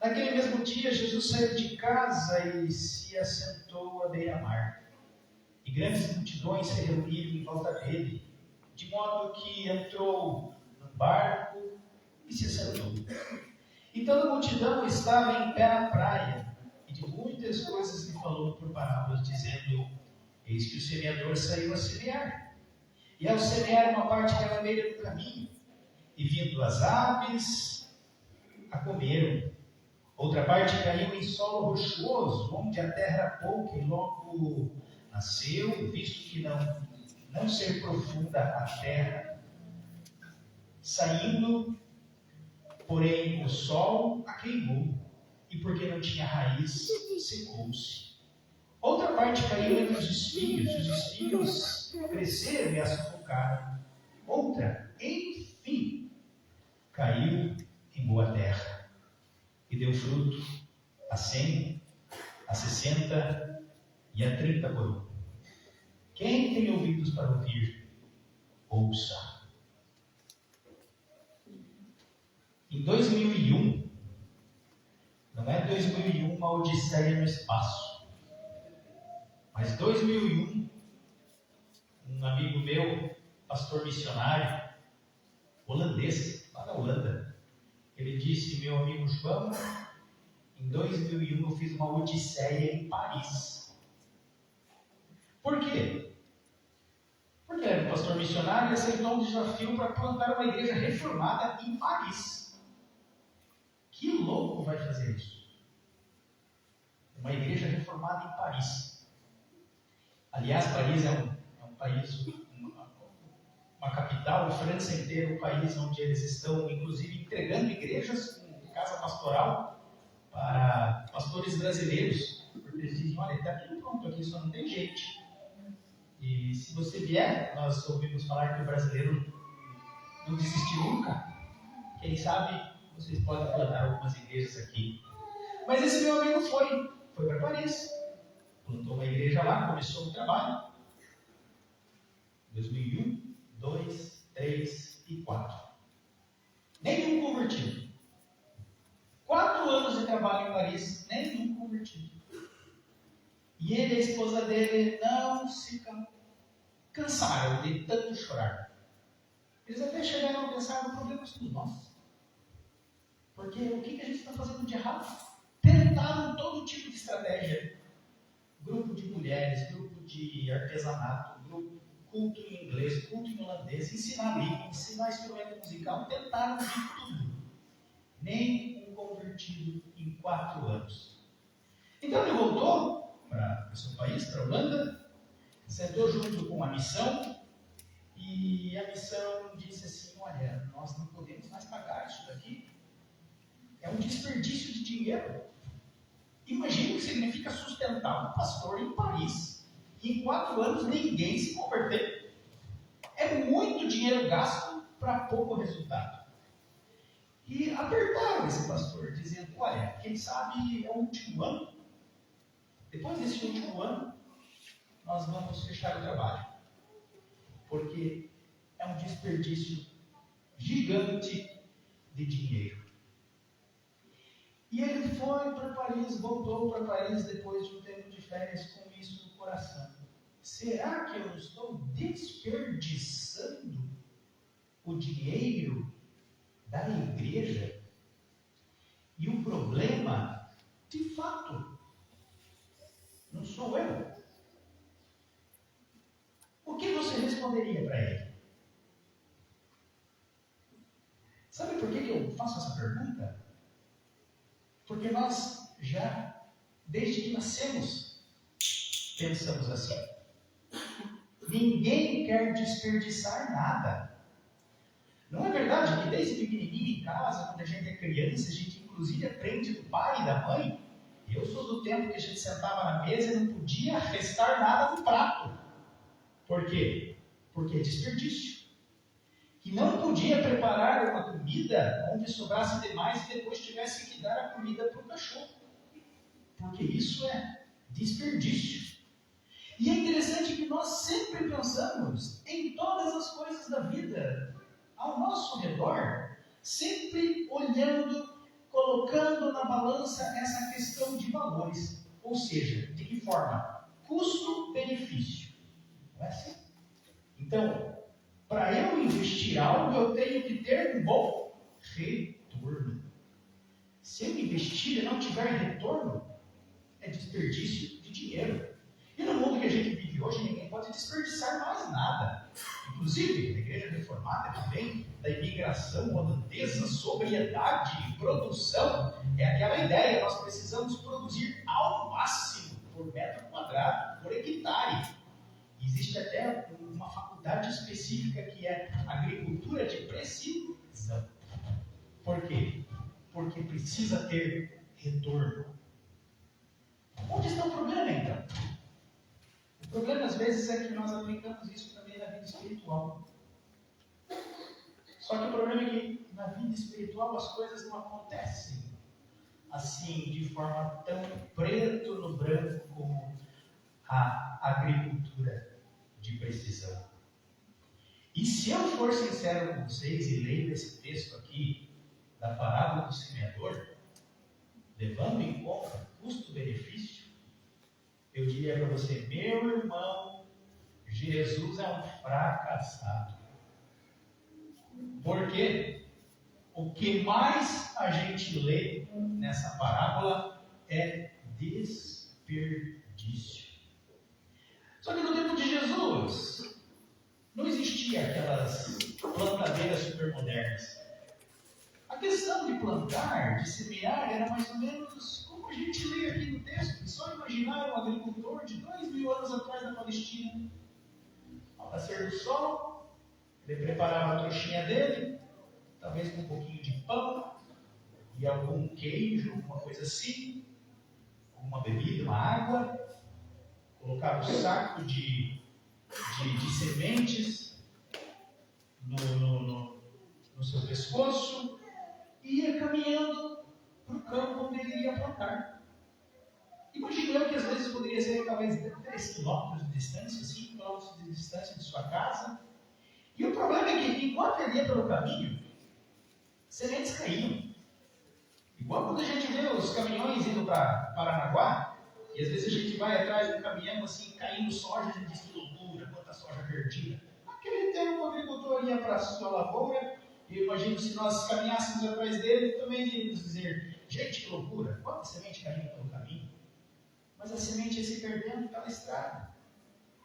naquele mesmo dia, Jesus saiu de casa e se assentou à beira-mar. E grandes multidões se reuniram em volta dele, de modo que entrou num barco e se assentou. E toda a multidão estava em pé na praia, e de muitas coisas lhe falou por parábolas, dizendo: eis que o semeador saiu a semear. E ao semear, uma parte caiu à beira do caminho, e vindo as aves, a comeram. Outra parte caiu em solo rochoso, onde a terra era pouca, e logo nasceu, visto que não ser profunda a terra. Saindo, porém, o sol a queimou, e porque não tinha raiz, secou-se. Outra parte caiu entre os espinhos, e os espinhos cresceram e a sufocaram. Outra, enfim, caiu em boa terra e deu fruto a 100, a 60 e a 30 por um. Quem tem ouvidos para ouvir, ouça. Em 2001, não é 2001 uma odisseia no espaço, mas 2001, um amigo meu, pastor missionário, holandês, lá da Holanda, ele disse: meu amigo João, em 2001 eu fiz uma odisseia em Paris. Por quê? Porque ele era um pastor missionário e aceitou um desafio para plantar uma igreja reformada em Paris. Que louco vai fazer isso? Uma igreja reformada em Paris. Aliás, Paris é um país, uma capital, a França inteira, um país onde eles estão, inclusive, entregando igrejas com casa pastoral para pastores brasileiros. Porque eles dizem: olha, está tudo pronto aqui, só não tem gente. E se você vier, nós ouvimos falar que o brasileiro não desistiu nunca. Quem sabe vocês podem plantar algumas igrejas aqui. Mas esse meu amigo foi para Paris, plantou uma igreja lá, começou o trabalho. 2001, 2, 3 e 4. Nenhum convertido. 4 anos de trabalho em Paris, nenhum convertido. E ele e a esposa dele não se cansaram de tanto chorar. Eles até chegaram a pensar: no problema somos nós. Porque o que a gente está fazendo de errado? Tentaram todo tipo de estratégia. Grupo de mulheres, grupo de artesanato, grupo, culto em inglês, culto em holandês, ensinar língua, ensinar instrumento musical. Tentaram de tudo. Nem um convertido em 4 anos. Então ele voltou para o seu país, para a Holanda, sentou junto com a missão, e a missão disse assim: olha, nós não podemos mais pagar isso daqui, é um desperdício de dinheiro. Imagina o que significa sustentar um pastor em Paris, e em 4 anos ninguém se converter. É muito dinheiro gasto para pouco resultado. E apertaram esse pastor, dizendo: olha, quem sabe é o último ano. Depois desse último ano, nós vamos fechar o trabalho, porque é um desperdício gigante de dinheiro. E ele foi para Paris, voltou para Paris depois de um tempo de férias com isso no coração. Será que eu estou desperdiçando o dinheiro da igreja? E o problema, de fato, não sou eu. O que você responderia para ele? Sabe por que eu faço essa pergunta? Porque nós já, desde que nascemos, pensamos assim. Ninguém quer desperdiçar nada. Não é verdade que desde pequenininho em casa, quando a gente é criança, a gente inclusive aprende do pai e da mãe? Eu sou do tempo que a gente sentava na mesa e não podia restar nada no prato. Por quê? Porque é desperdício. Que não podia preparar uma comida onde sobrasse demais e depois tivesse que dar a comida para o cachorro. Porque isso é desperdício. E é interessante que nós sempre pensamos em todas as coisas da vida ao nosso redor, sempre olhando, colocando na balança essa questão de valores. Ou seja, de que forma? Custo-benefício. Não é assim? Então, para eu investir algo, eu tenho que ter um bom retorno. Se eu investir e não tiver retorno, é desperdício de dinheiro. E no mundo que a gente vive hoje, ninguém pode desperdiçar mais nada. Inclusive, a Igreja Reformada, que vem da imigração holandesa, sobriedade e produção, é aquela ideia: nós precisamos produzir ao máximo por metro quadrado, por hectare. Existe até uma faculdade específica que é agricultura de precisão. Por quê? Porque precisa ter retorno. Onde está o problema, então? O problema, às vezes, é que nós aplicamos isso também na vida espiritual. Só que o problema é que na vida espiritual as coisas não acontecem assim, de forma tão preto no branco como a agricultura de precisão. E se eu for sincero com vocês e leio esse texto aqui, da parábola do semeador, levando em conta custo-benefício, eu diria para você, meu irmão, Jesus é um fracassado. Por quê? O que mais a gente lê nessa parábola é desperdício. Só que no tempo de Jesus, não existia aquelas plantadeiras supermodernas. A questão de plantar, de semear, era mais ou menos como a gente lê aqui no texto. Só imaginar um agricultor de 2000 anos atrás na Palestina. Ao nascer do sol, ele preparava a trouxinha dele, talvez com um pouquinho de pão e algum queijo, alguma coisa assim, uma bebida, uma água, colocava o saco de sementes no seu pescoço e ia caminhando para o campo onde ele iria plantar. Imagino eu que às vezes poderia ser talvez 3 quilômetros de distância, 5 quilômetros de distância de sua casa. E o problema é que enquanto ele ia pelo caminho, sementes caíam. Igual quando a gente vê os caminhões indo para Paranaguá, e às vezes a gente vai atrás do caminhão assim, caindo soja, a gente diz que loucura, quanta soja perdida. Naquele tempo o agricultor ia para a sua lavoura, e eu imagino se nós caminhássemos atrás dele, também iríamos dizer, gente, que loucura, quanta semente caindo pelo caminho. Mas a semente ia se perdendo pela estrada.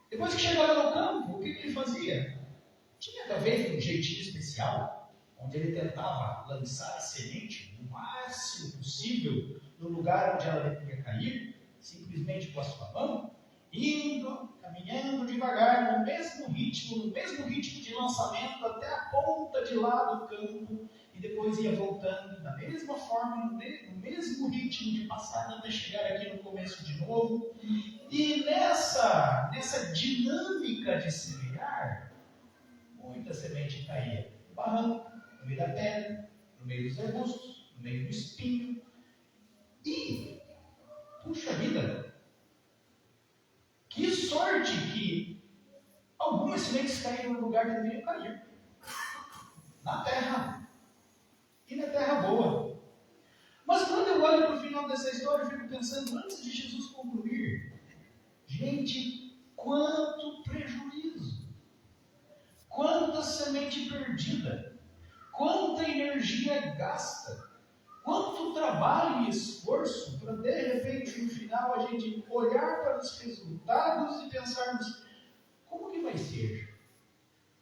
Depois que chegava no campo, o que ele fazia? Tinha talvez um jeitinho especial, onde ele tentava lançar a semente o máximo possível no lugar onde ela deveria cair, simplesmente com a sua mão, indo, caminhando devagar, no mesmo ritmo de lançamento até a ponta de lá do campo, e depois ia voltando da mesma forma, no mesmo ritmo de passada até chegar aqui no começo de novo. E nessa dinâmica de semear, muita semente caía no barranco, no meio da pedra, no meio dos arbustos, no meio do espinho. E, puxa vida, que sorte que algumas sementes caíram no lugar que deveriam cair. Na terra. E na terra boa. Mas quando eu olho para o final dessa história, eu fico pensando, antes de Jesus concluir, gente, quanto prejuízo. Quanta semente perdida. Quanta energia gasta. Quanto trabalho e esforço para, de repente, no final, a gente olhar para os resultados e pensarmos, como que vai ser?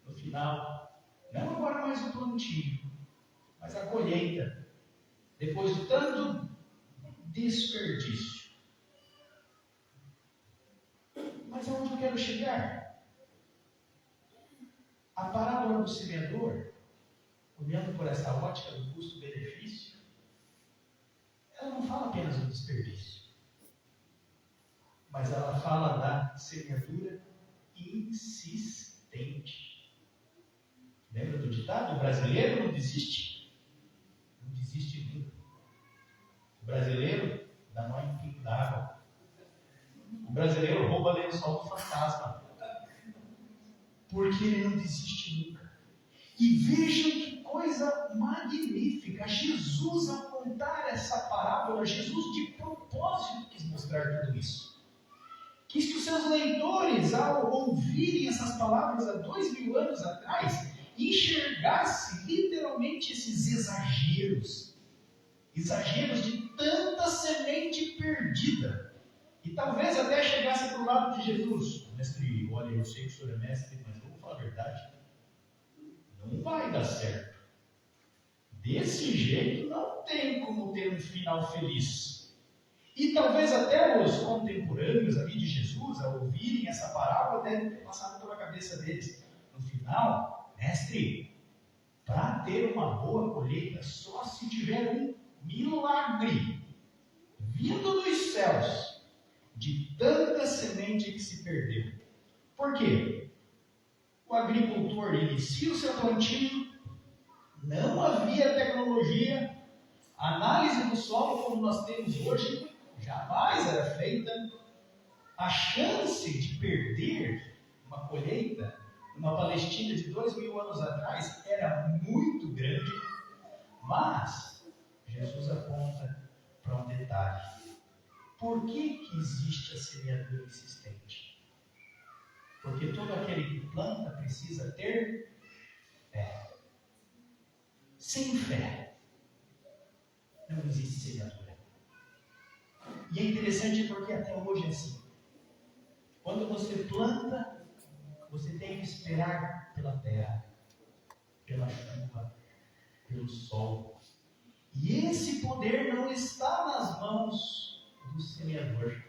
No final, não agora mais o plantio, mas a colheita, depois de tanto desperdício. Mas aonde eu quero chegar? A parábola do semeador, olhando por essa ótica do custo-benefício, ela não fala apenas do desperdício, mas ela fala da semeadura insistente. Lembra do ditado? O brasileiro não desiste. Não desiste nunca. O brasileiro dá nó em pingo d'água. O brasileiro rouba lençol do fantasma. Porque ele não desiste nunca. E vejam que coisa magnífica. Jesus, ao contar essa parábola, Jesus de propósito quis mostrar tudo isso. Quis que os seus leitores, ao ouvirem essas palavras há 2000 anos atrás, enxergasse literalmente esses exageros de tanta semente perdida, e talvez até chegasse para o lado de Jesus. Mestre, olha, eu sei que o senhor é mestre, mas vamos falar a verdade, não vai dar certo, desse jeito não tem como ter um final feliz. E talvez até os contemporâneos ali de Jesus, ao ouvirem essa parábola, devem ter passado pela cabeça deles, no final, mestre, para ter uma boa colheita, só se tiver um milagre vindo dos céus, de tanta semente que se perdeu. Por quê? O agricultor inicia o seu plantio, Não havia tecnologia. A análise do solo como nós temos hoje jamais era feita. A chance de perder uma colheita numa Palestina de 2000 anos atrás era muito grande. Mas Jesus aponta para um detalhe. Por que existe a semeadura insistente? Porque todo aquele que planta precisa ter fé. Sem fé, não existe semeadura. E é interessante porque até hoje é assim. Quando você planta, você tem que esperar pela terra, pela chuva, pelo sol. E esse poder não está nas mãos do semeador,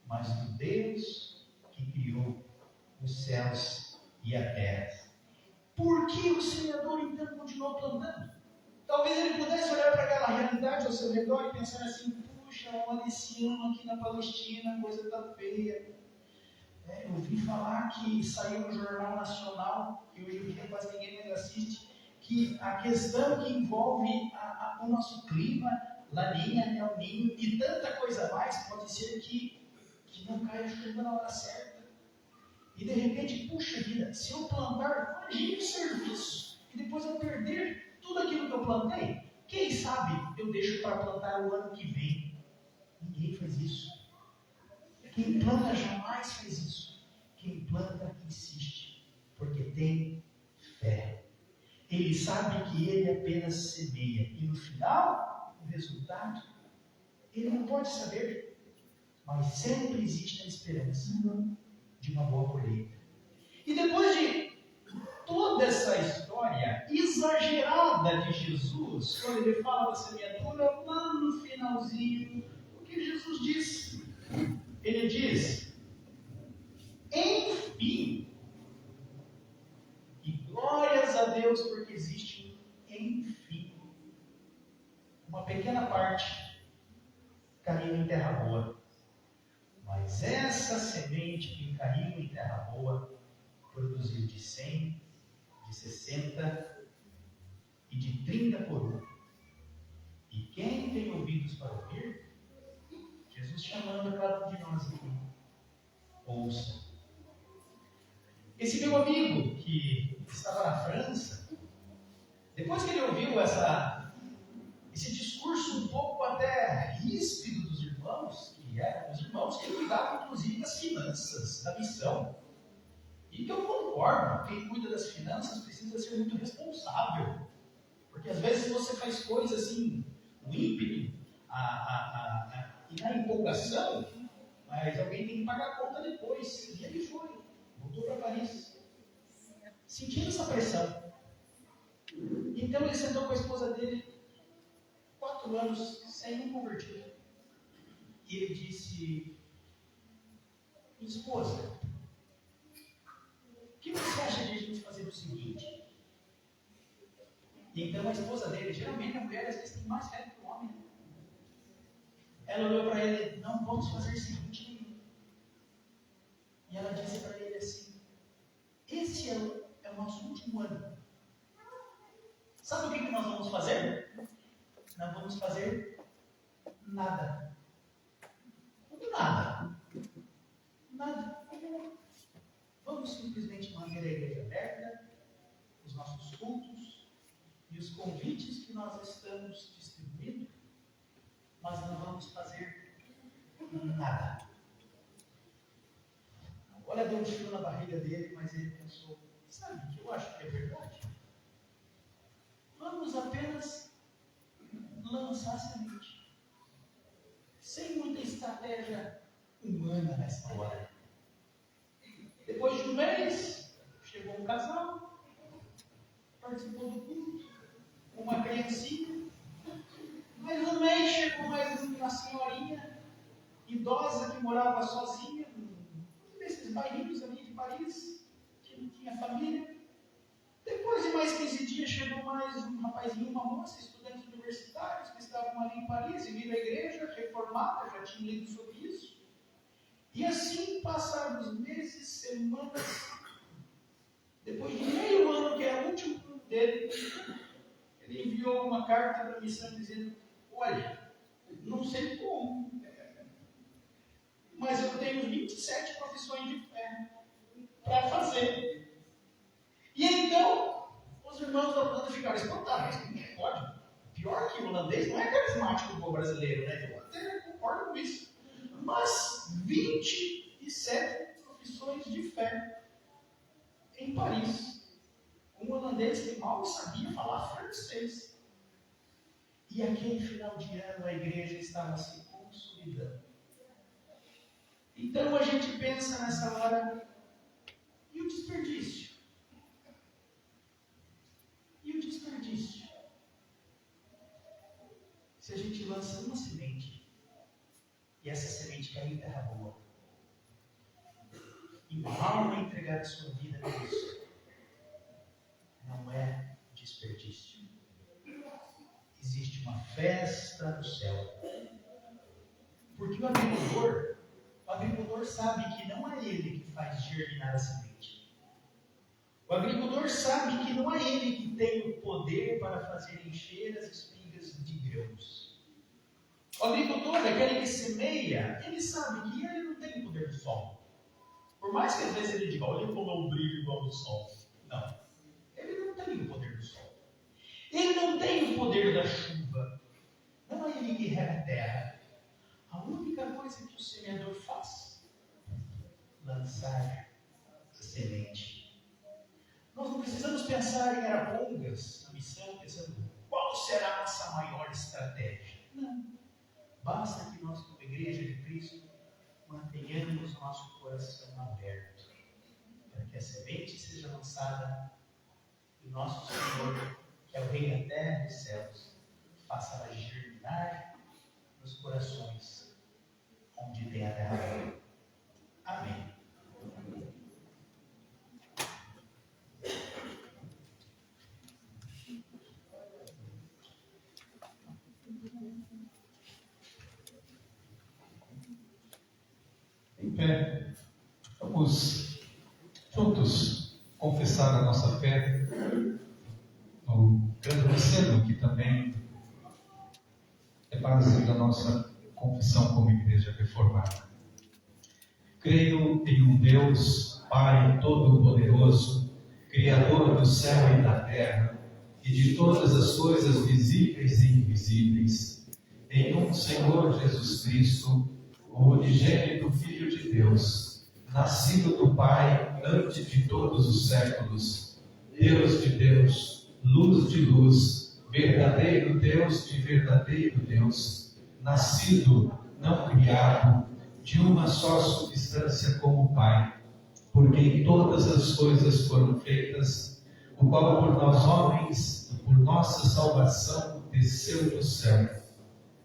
mas do Deus que criou os céus e a terra. Por que o semeador então continuou plantando? Talvez ele pudesse olhar para aquela realidade ao seu redor e pensar assim: puxa, olha esse ano aqui na Palestina, a coisa está feia. Eu ouvi falar que saiu no Jornal Nacional, que hoje em dia quase ninguém mais assiste, que a questão que envolve o nosso clima, Laninha, El Ninho e tanta coisa mais, pode ser que não caia chuva na hora certa. E de repente, puxa vida, se eu plantar, imagine o serviço, e depois eu perder tudo aquilo que eu plantei, quem sabe eu deixo para plantar o ano que vem. Ninguém faz isso. Quem planta jamais faz isso. Quem planta insiste, porque tem fé. Ele sabe que ele apenas semeia, e no final, o resultado, ele não pode saber, mas sempre existe a esperança de uma boa colheita. E depois de toda essa história exagerada de Jesus, quando ele fala da semeadura, lá no finalzinho, o que Jesus diz? Ele diz: enfim, e glórias a Deus porque existe um enfim. Uma pequena parte caiu em terra boa. Mas essa semente que caiu em terra boa produziu de 100, de 60 e de 30 por 1. E quem tem ouvidos para ouvir, Jesus chamando cada um de nós aqui, ouça. Esse meu amigo que estava na França, depois que ele ouviu esse discurso um pouco até ríspido dos irmãos, que eram os irmãos que cuidavam inclusive das finanças da missão, e que eu concordo, quem cuida das finanças precisa ser muito responsável, porque às vezes você faz coisas assim, no ímpeto, e na empolgação, mas alguém tem que pagar a conta depois. E ele foi, voltou para Paris, sentindo essa pressão. Então ele sentou com a esposa dele, 4 anos sem um convertido. E ele disse: esposa, o que você acha de a gente fazer o seguinte? E então a esposa dele, geralmente a mulher às vezes tem mais fé que o homem, ela olhou para ele: não vamos fazer o seguinte. E ela disse para ele assim: esse é o nosso último ano. Sabe o que nós vamos fazer? Não vamos fazer nada. Nada. Nada. Vamos simplesmente manter a igreja aberta, os nossos cultos e os convites que nós estamos distribuindo, mas não vamos fazer nada. Olha, deu um frio na barriga dele, mas ele pensou: sabe o que eu acho que é verdade? Vamos apenas lançar semente, sem muita estratégia humana nessa hora. Depois de um mês, chegou um casal, participou do culto, uma criancinha. Mais um mês chegou mais uma senhorinha idosa que morava sozinha, num desses bairros ali de Paris, que não tinha família. Depois de mais 15 dias, chegou mais um rapazinho, uma moça, estudantes universitários que estavam ali em Paris e viram a igreja reformada, já tinham lido sobre isso. E assim passaram os meses, semanas. Depois de meio ano, que era o último dele, ele enviou uma carta para a missão dizendo: olha, não sei como, mas eu tenho 27 profissões de fé para fazer. E então, os irmãos da Holanda ficaram espantados. Não pode. Pior que o holandês não é carismático como o brasileiro, né? Eu até concordo com isso. Mas 27 profissões de fé em Paris. Um holandês que mal sabia falar francês. E aquele final de ano a igreja estava se consolidando. Então a gente pensa nessa hora, e o desperdício? E o desperdício? Se a gente lança uma semente, e essa semente cair em terra boa, e uma alma entregar a sua vida a Deus, não é desperdício. Existe uma festa no céu. Porque o agricultor sabe que não é ele que faz germinar a semente. O agricultor sabe que não é ele que tem o poder para fazer encher as espigas de grãos. O agricultor, aquele que semeia, ele sabe que ele não tem o poder do sol. Por mais que às vezes ele diga: olha como eu brilho igual do sol. Não. Ele não tem o poder do sol. Ele não tem o poder da chuva. Não é ele que rega a terra. A única coisa que o semeador faz é lançar a semente. Nós não precisamos pensar em Arapongas, na missão, pensando qual será a nossa maior estratégia. Não. Basta que nós, como Igreja de Cristo, mantenhamos nosso coração aberto para que a semente seja lançada e o nosso Senhor, que é o Rei da terra e dos céus, faça ela germinar nos corações onde tem a terra. Amém. Em pé, vamos juntos confessar a nossa fé no grande oceano que também é base da nossa confissão como Igreja Reformada. Creio em um Deus, Pai Todo-Poderoso, Criador do céu e da terra, e de todas as coisas visíveis e invisíveis, em um Senhor Jesus Cristo, o unigênito Filho de Deus, nascido do Pai antes de todos os séculos, Deus de Deus, luz de luz, verdadeiro Deus de verdadeiro Deus, nascido, não criado, de uma só substância como o Pai, por quem todas as coisas foram feitas, o qual por nós homens, e por nossa salvação, desceu do céu.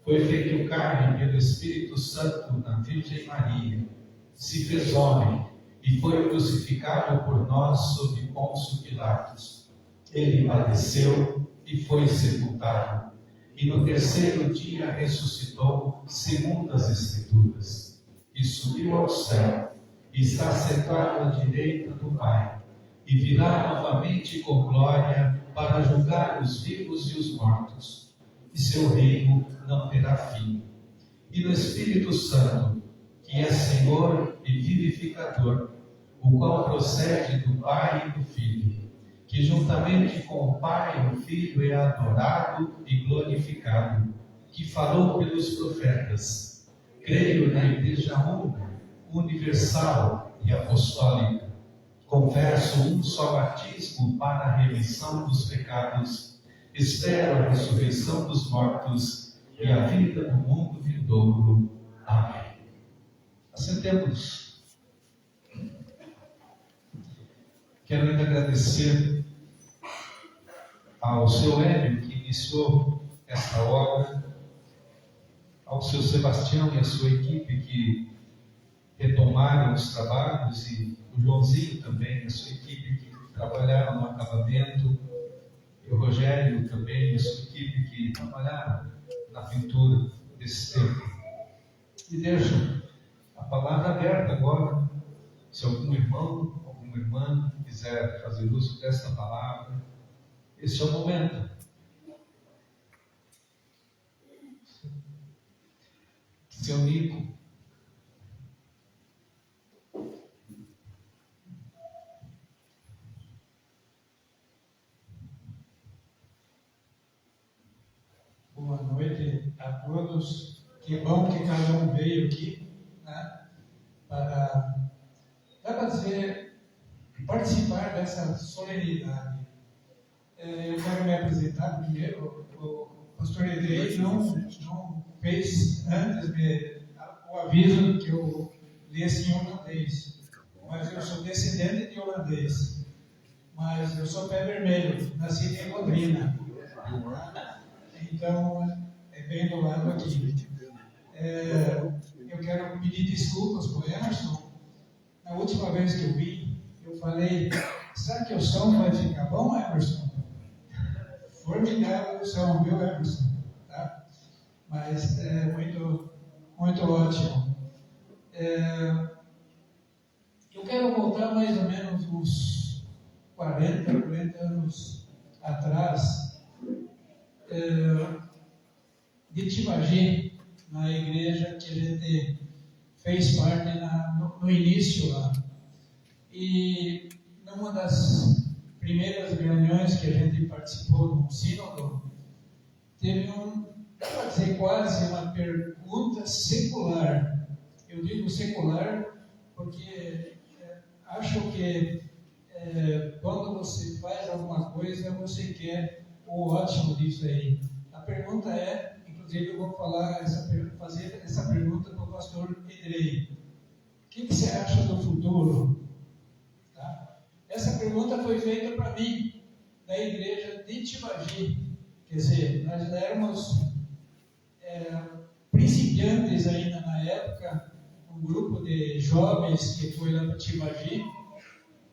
Foi feito carne pelo Espírito Santo na Virgem Maria, se fez homem e foi crucificado por nós sob Pôncio Pilatos. Ele padeceu e foi sepultado, e no terceiro dia ressuscitou, segundo as Escrituras, e subiu ao céu, e está sentado à direita do Pai, e virá novamente com glória para julgar os vivos e os mortos, e seu reino não terá fim. E no Espírito Santo, que é Senhor e vivificador, o qual procede do Pai e do Filho, que juntamente com o Pai e o Filho é adorado e glorificado, que falou pelos profetas. Creio na Igreja universal e apostólica. Confesso um só batismo para a remissão dos pecados. Espero a ressurreição dos mortos e a vida do mundo vindouro. Amém. Assentemos. Quero ainda agradecer ao seu Hélio, que iniciou esta obra, ao seu Sebastião e a sua equipe que retomaram os trabalhos, e o Joãozinho também, a sua equipe que trabalharam no acabamento, e o Rogério também, a sua equipe que trabalharam na pintura desse templo. E deixo a palavra aberta agora, se algum irmão, alguma irmã quiser fazer uso desta palavra, Esse é o momento. Seu Nico. Boa noite a todos. Que bom que cada um veio aqui, né, para, dá para dizer, participar dessa solenidade. Eu quero me apresentar primeiro. O pastor Edrei não fez antes o aviso que eu lesse em holandês, mas eu sou descendente de holandês, mas eu sou pé vermelho, nasci em Londrina. Então, é bem do lado aqui. Eu quero pedir desculpas para o Emerson. Na última vez que eu vim, eu falei: será que o som vai ficar bom, Emerson? Formidável o som, viu, Emerson? Tá? Mas é muito, muito ótimo. Eu quero voltar mais ou menos uns 40 anos atrás, de Tibagi, na igreja que a gente fez parte no início lá. E numa das primeiras reuniões que a gente participou no sínodo, teve dá para dizer quase uma pergunta secular. Eu digo secular porque acho que quando você faz alguma coisa, você quer o ótimo disso aí. A pergunta é, inclusive eu vou fazer essa pergunta para o pastor Edrei. O que você acha do futuro? Tá? Essa pergunta foi feita para mim, da igreja de Tibagi. Quer dizer, nós éramos principiantes ainda na época, um grupo de jovens que foi lá para Tibagi,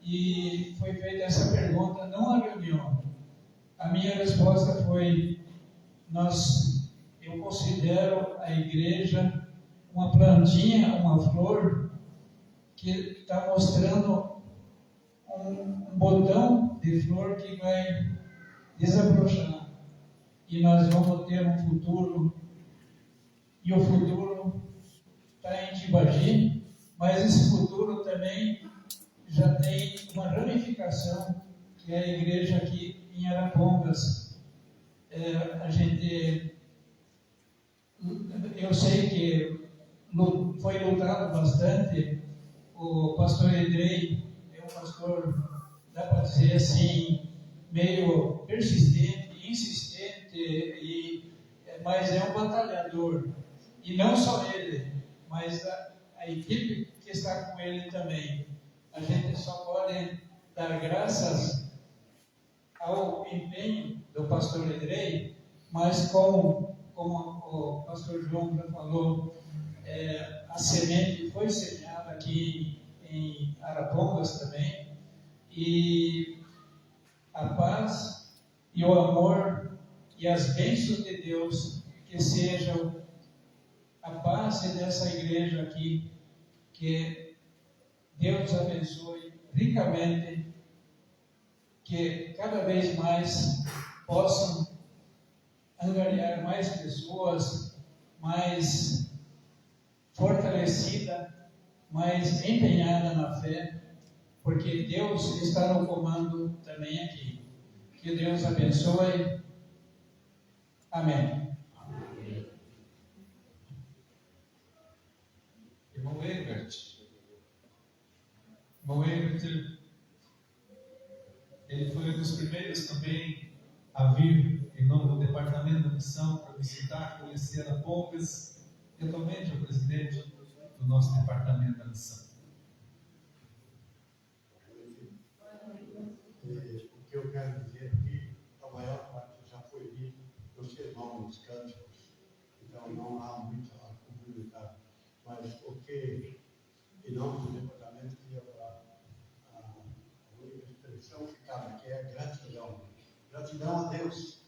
e foi feita essa pergunta numa reunião. A minha resposta foi: eu considero a igreja uma plantinha, uma flor, que está mostrando um botão de flor que vai desabrochar. E nós vamos ter um futuro, e o futuro está em Tibagi, mas esse futuro também já tem uma ramificação, que é a igreja aqui em Arapongas. Eu sei que foi lutado bastante. O pastor Edrei é um pastor, dá para dizer assim, meio persistente, insistente, mas é um batalhador. E não só ele, mas a equipe que está com ele também. A gente só pode dar graças ao empenho do pastor Edrei, mas como o pastor João já falou, a semente foi semeada aqui em Arapongas também, e a paz e o amor e as bênçãos de Deus que sejam a base dessa igreja aqui, que Deus abençoe ricamente, que cada vez mais possam angariar mais pessoas, mais fortalecida, mais empenhada na fé, porque Deus está no comando também aqui. Que Deus abençoe. Amém. Irmão Egbert, ele foi um dos primeiros também a vir em nome do Departamento da Missão para visitar, conhecer Arapongas, e atualmente é o presidente do nosso Departamento da Missão. O que eu quero dizer aqui, a maior parte já foi dito, eu sei mal nos cânticos, então não há muito a complementar, mas o que, em nome do departamento, queria falar, a única expressão que cabe aqui é gratidão. Gratidão a Deus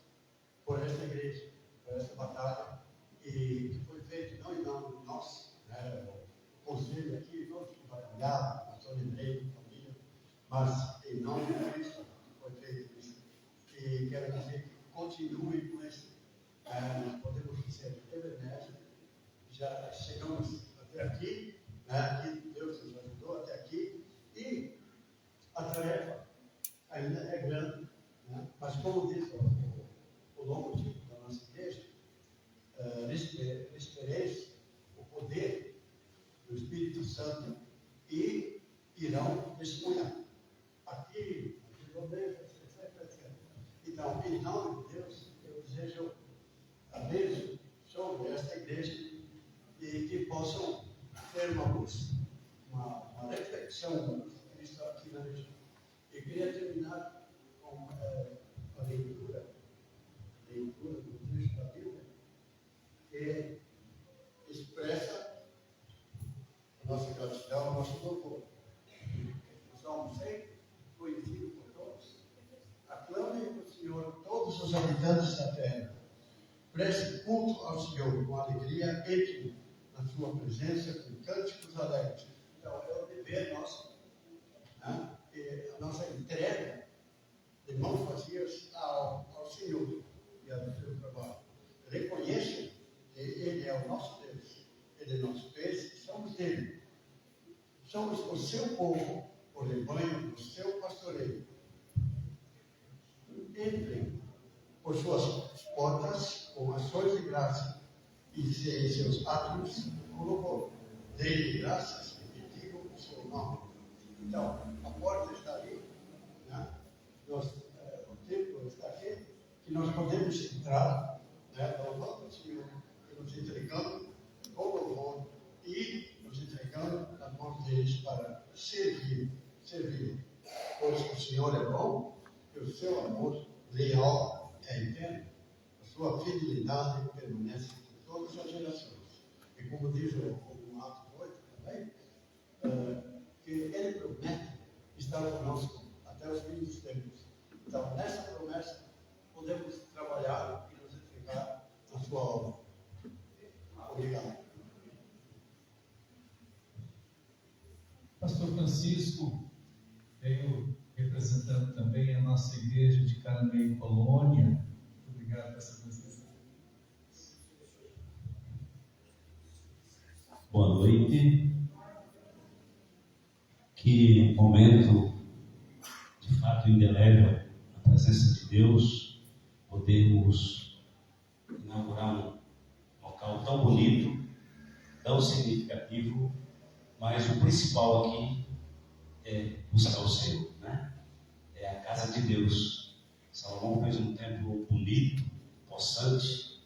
por esta igreja, por esta batalha, e que foi feito não em nome de nós, né, o conselho aqui, todos que batalharam, a família, mas em nome de Cristo foi feito isso. E já chegamos até aqui, né? Que Deus nos ajudou até aqui, e a tarefa ainda é grande, né? Mas como diz o logotipo da nossa igreja, espereis o poder do Espírito Santo e irão testemunhar. Aqui, etc. Então, em nome de Deus, eu desejo a bênção sobre esta igreja e que possam ter uma luz, uma reflexão de Cristo aqui na região. Eu queria terminar com a leitura do trecho da Bíblia, que expressa a nossa gratidão, o nosso louvor. O Salmo 100, conhecido por todos. Aclamem o Senhor, todos os habitantes da terra. Preste culto ao Senhor com alegria, entre na sua presença com cânticos alegres. Então, é o dever nosso, né? E a nossa entrega de mãos vazias ao Senhor e ao seu trabalho. Reconheçam que Ele é o nosso Deus, Ele nos fez e somos dele. Somos o seu povo, o rebanho do seu pastoreio. Entrem por suas portas com ações de graça e em seus átrios com louvor. Dê-lhe graças e digam o seu nome. Então, a porta está ali, né? O templo está aqui, que nós podemos entrar, né? Louvando o Senhor e nos entregando com louvor e nos entregando nas mãos deles para servir. Pois o Senhor é bom e o seu amor leal é eterno. A sua fidelidade permanece por todas as gerações. E como diz o Atos 8 também, que Ele promete estar conosco até os fins dos tempos. Então, nessa promessa, podemos trabalhar e nos entregar na sua obra. Obrigado. Pastor Francisco veio representando também a nossa igreja de Carandiru, Polônia. Muito obrigado por essa presença. Boa noite. Que momento de fato indelével na presença de Deus, podemos inaugurar um local tão bonito, tão significativo, mas o principal aqui é buscar o Senhor, né? É a casa de Deus. Salomão fez um templo bonito, possante,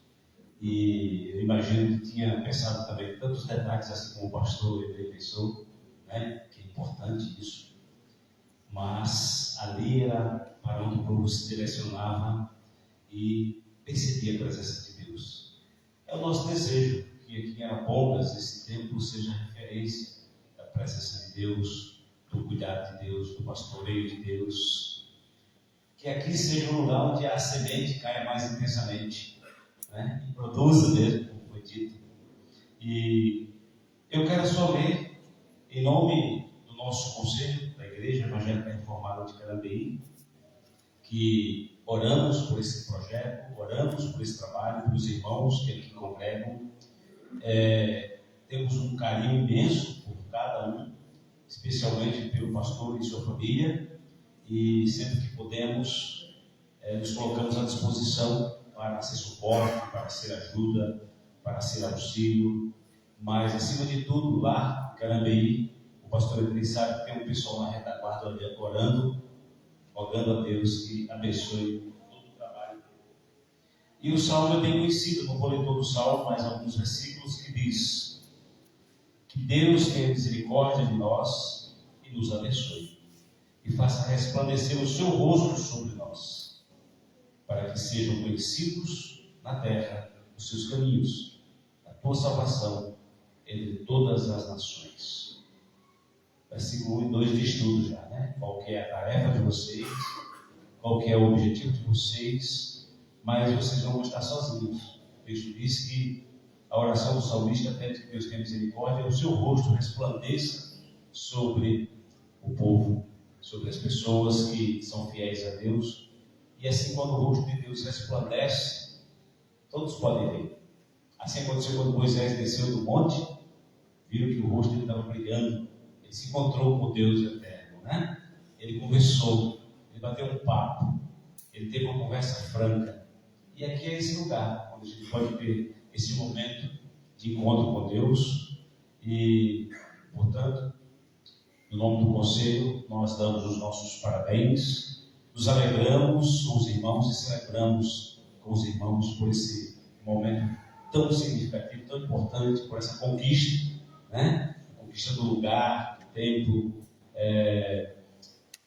e eu imagino que tinha pensado também em tantos detalhes, assim como o pastor ele pensou, né? Que é importante isso. Mas ali era para onde o povo se direcionava e percebia a presença de Deus. É o nosso desejo que aqui em Arapongas esse templo seja referência da presença de Deus, do cuidado de Deus, do pastoreio de Deus. Que aqui seja um lugar onde a semente caia mais intensamente, né? E produza mesmo, como foi dito. E eu quero só ler, em nome do nosso conselho da Igreja Evangélica Reformada de Carandiru, que oramos por esse projeto, oramos por esse trabalho, pelos irmãos que aqui congregam. Temos um carinho imenso por cada um, especialmente pelo pastor e sua família, e sempre que podemos, nos colocamos à disposição para ser suporte, para ser ajuda, para ser auxílio, mas acima de tudo, lá em Carandiru, o pastor Edrei sabe que tem um pessoal na retaguarda orando, rogando a Deus que abençoe todo o trabalho. E o salmo é bem conhecido, não vou ler todo o salmo, mas alguns versículos que diz: que Deus tenha misericórdia de nós e nos abençoe, e faça resplandecer o seu rosto sobre nós, para que sejam conhecidos na terra os seus caminhos, a tua salvação entre todas as nações. Versículo 1 e 2 diz tudo já, né? Qual que é a tarefa de vocês, qual que é o objetivo de vocês, mas vocês não vão estar sozinhos. O texto diz que a oração do salmista pede que Deus tenha misericórdia e o seu rosto resplandeça sobre o povo, sobre as pessoas que são fiéis a Deus. E assim, quando o rosto de Deus resplandece, todos podem ver. Assim aconteceu quando Moisés desceu do monte, viu que o rosto dele estava brilhando, ele se encontrou com Deus eterno, né? Ele conversou, ele bateu um papo, ele teve uma conversa franca. E aqui é esse lugar onde a gente pode ter esse momento de encontro com Deus. E, portanto, no nome do Conselho, nós damos os nossos parabéns, nos alegramos com os irmãos e celebramos com os irmãos por esse momento tão significativo, tão importante, por essa conquista, né? A conquista do lugar, do templo.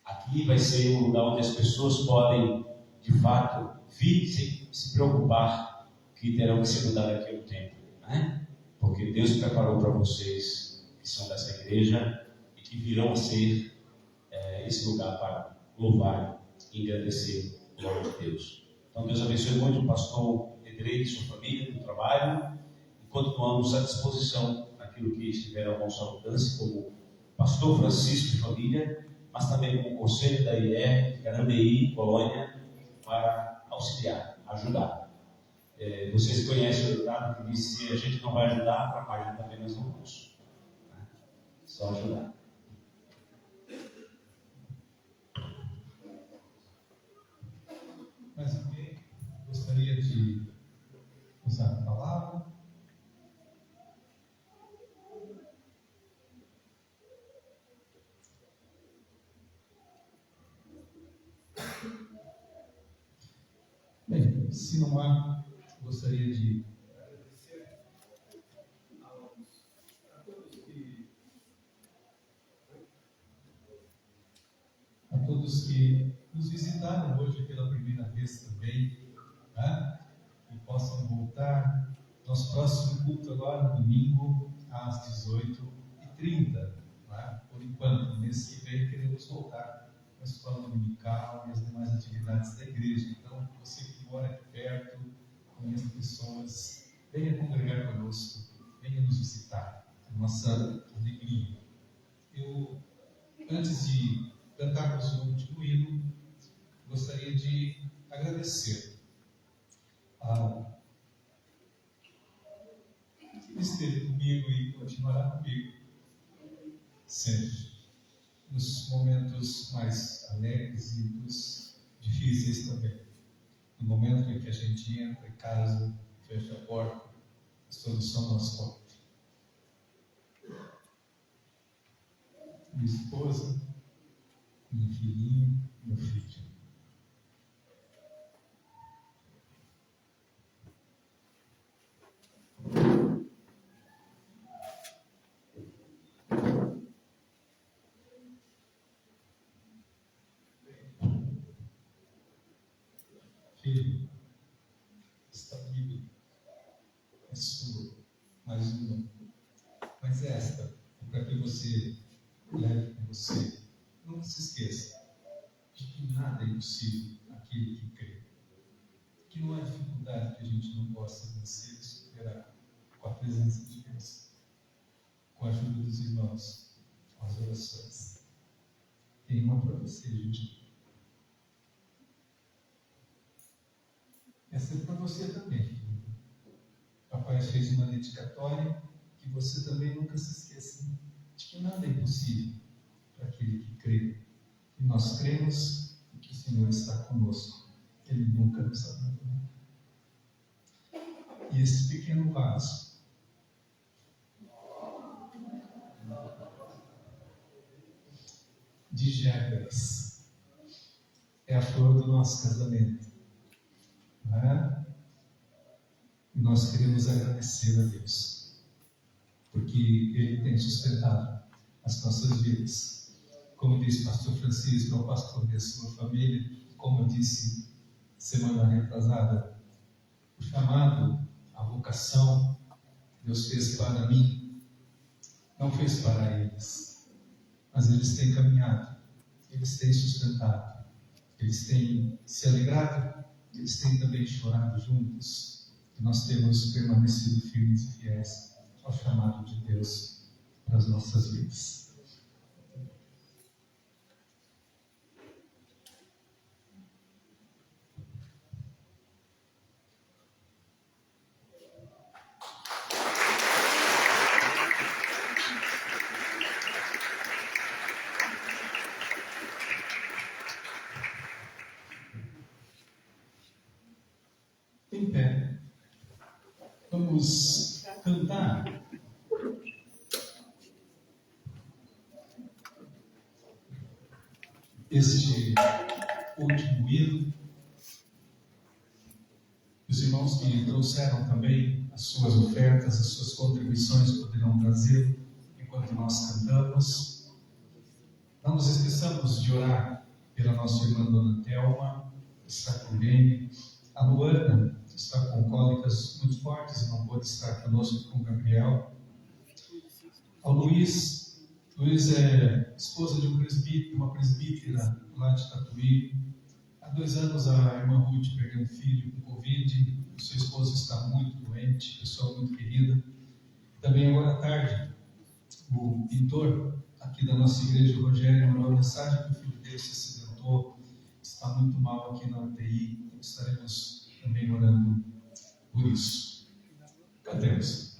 Aqui vai ser um lugar onde as pessoas podem, de fato, vir sem se preocupar que terão que se mudar daqui a um tempo, né? Porque Deus preparou para vocês que são dessa igreja e que virão a ser esse lugar para louvar e engrandecer o nome de Deus. Então Deus abençoe muito o pastor Edrei e sua família no trabalho, e continuamos à disposição naquilo que estiver ao nosso alcance, como pastor Francisco e família, mas também como conselho da IER, Carandeí, Colônia, para auxiliar, ajudar. Vocês conhecem o ditado que diz: se a gente não vai ajudar, atrapalha apenas no curso. Né? Só ajudar. Mais alguém gostaria de usar a palavra? Bem, se não há, gostaria de agradecer a todos que nos visitaram hoje pela primeira vez também, né? E possam voltar. Nosso próximo culto agora, domingo, às 18h30, né? Por enquanto, mês que vem queremos voltar com a escola dominical e as demais atividades da igreja. Então, você que mora aqui perto, conhece pessoas, venha congregar conosco, venha nos visitar, é nossa alegria. Eu, antes de cantarmos o último hino, gostaria de agradecer a quem esteve comigo e continuará comigo sempre, nos momentos mais alegres e nos difíceis também. No momento em que a gente entra em casa, fecha a porta, as todos são nosso ponto. Minha esposa, minha filhinha, meu filho. Filho, esta Bíblia é sua, mais uma. Mas esta é para que você leve com você. Não se esqueça de que nada é impossível àquele que crê. Que não há dificuldade que a gente não possa vencer e superar com a presença de Deus, com a ajuda dos irmãos, com as orações. Tem uma para você, gente. Essa é para você também, filho. Papai fez uma dedicatória que você também nunca se esqueça de que nada é impossível para aquele que crê. E nós cremos que o Senhor está conosco. Ele nunca nos abandonou. E esse pequeno vaso de Jébez é a flor do nosso casamento. Não é? E nós queremos agradecer a Deus, porque Ele tem sustentado as nossas vidas. Como disse pastor Francisco, ao pastor da sua família, como eu disse semana retrasada, o chamado, a vocação, Deus fez para mim, não fez para eles, mas eles têm caminhado, eles têm sustentado, eles têm se alegrado, eles têm também chorado juntos, e nós temos permanecido firmes e fiéis ao chamado de Deus para as nossas vidas. Vamos cantar. Este último hino. Os irmãos que trouxeram também as suas ofertas, as suas contribuições poderão trazer enquanto nós cantamos. Não nos esqueçamos de orar pela nossa irmã Dona Thelma, que está com bem, a Luana, que está com cólicas muito fortes e não pôde estar conosco com o Gabriel, ao Luiz é esposa de uma presbítera lá de Tatuí. Há 2 anos a irmã Ruth perdeu um filho com Covid, o seu esposo está muito doente, pessoa muito querida. Também agora à tarde, o pintor aqui da nossa igreja, o Rogério, mandou uma mensagem que o filho dele se acidentou, está muito mal aqui na UTI, então estaremos também orando por isso. Cantemos.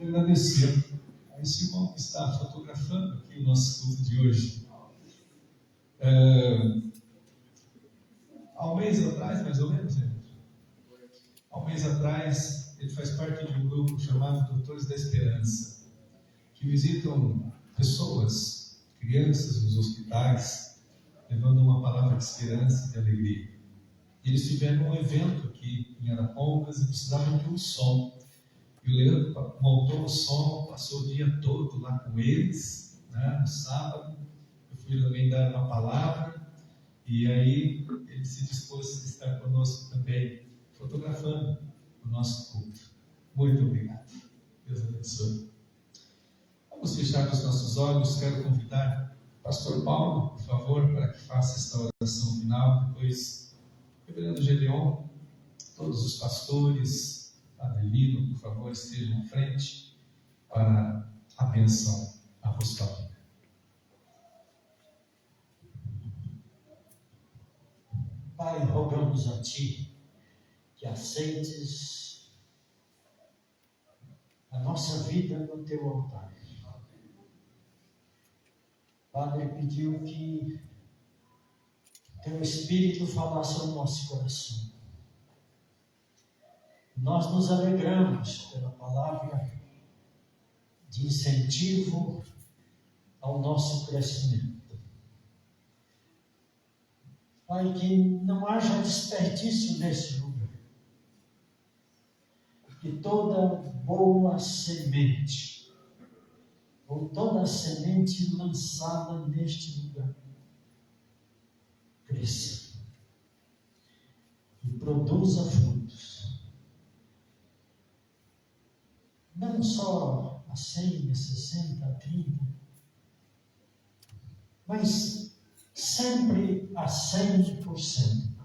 Agradecer a esse irmão que está fotografando aqui o nosso culto de hoje. Há um mês atrás, mais ou menos, há um mês atrás, ele faz parte de um grupo chamado Doutores da Esperança, que visitam pessoas, crianças nos hospitais, levando uma palavra de esperança e de alegria. E eles tiveram um evento aqui em Arapongas e precisavam de um som. E o Leandro montou o som, passou o dia todo lá com eles, né, no sábado. Eu fui também dar uma palavra, e aí ele se dispôs a estar conosco também, fotografando o nosso culto. Muito obrigado. Deus abençoe. Vamos fechar os nossos olhos. Quero convidar o pastor Paulo, por favor, para que faça esta oração final. Depois, o reverendo Gedeon, todos os pastores, Adelino, por favor, estejam à frente para a bênção apostólica. Pai, rogamos a Ti que aceites a nossa vida no Teu altar. Padre pediu que Teu Espírito falasse ao nosso coração. Nós nos alegramos pela palavra de incentivo ao nosso crescimento. Pai, que não haja desperdício nesse lugar. Que toda boa semente, ou toda semente lançada neste lugar, cresça e produza frutos. Não só a 100, a 60, a 30, mas sempre a 100%.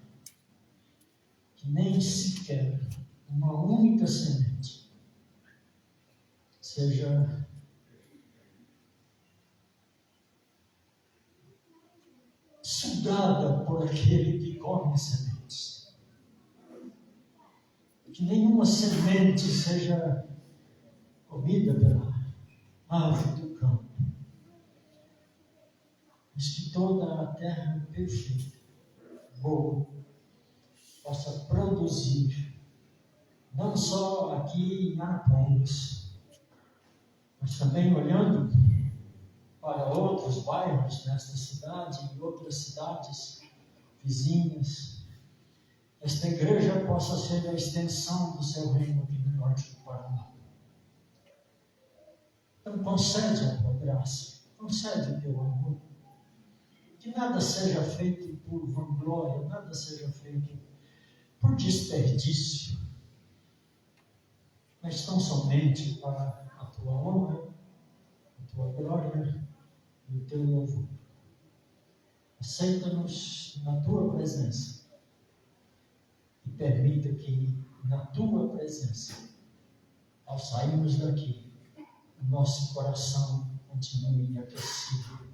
Que nem sequer uma única semente seja sugada por aquele que come sementes. Que nenhuma semente seja comida pela ave do campo, mas que toda a terra perfeita, boa, possa produzir, não só aqui em Arapongas, mas também olhando para outros bairros nesta cidade e outras cidades vizinhas. Esta igreja possa ser a extensão do seu reino aqui no norte do Paraná. Então concede a tua graça, concede o teu amor. Que nada seja feito por vanglória, nada seja feito por desperdício, mas tão somente para a tua honra, a tua glória e o teu louvor. Aceita-nos na tua presença e permita que na tua presença, ao sairmos daqui, o nosso coração continue aquecido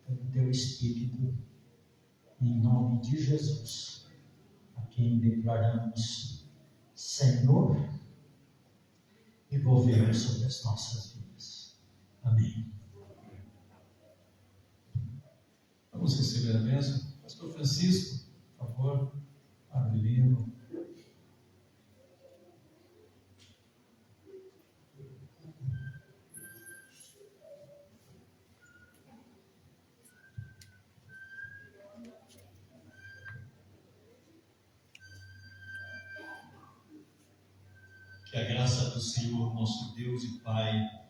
pelo teu Espírito, em nome de Jesus, a quem declaramos Senhor e governo sobre as nossas vidas. Amém. Vamos receber a bênção. Pastor Francisco, por favor, Avelino. Que a graça do Senhor, nosso Deus e Pai,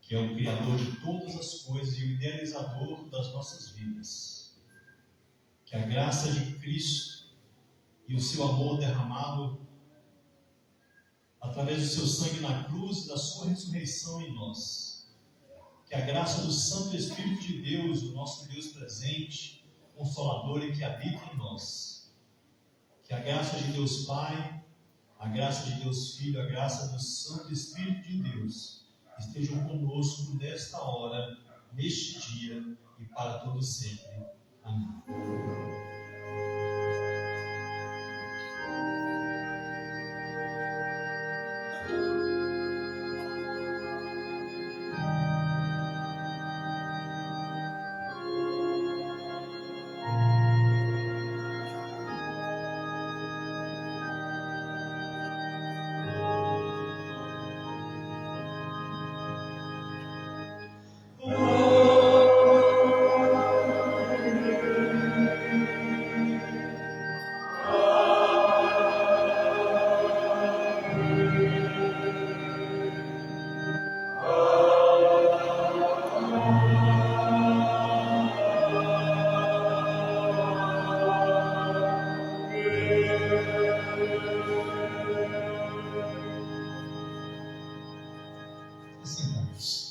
que é o Criador de todas as coisas e o idealizador das nossas vidas, que a graça de Cristo e o seu amor derramado através do seu sangue na cruz e da sua ressurreição em nós, que a graça do Santo Espírito de Deus, o nosso Deus presente, Consolador e que habita em nós, que a graça de Deus Pai, a graça de Deus Filho, a graça do Santo Espírito de Deus estejam conosco nesta hora, neste dia e para todo sempre. Amém. Sentamos.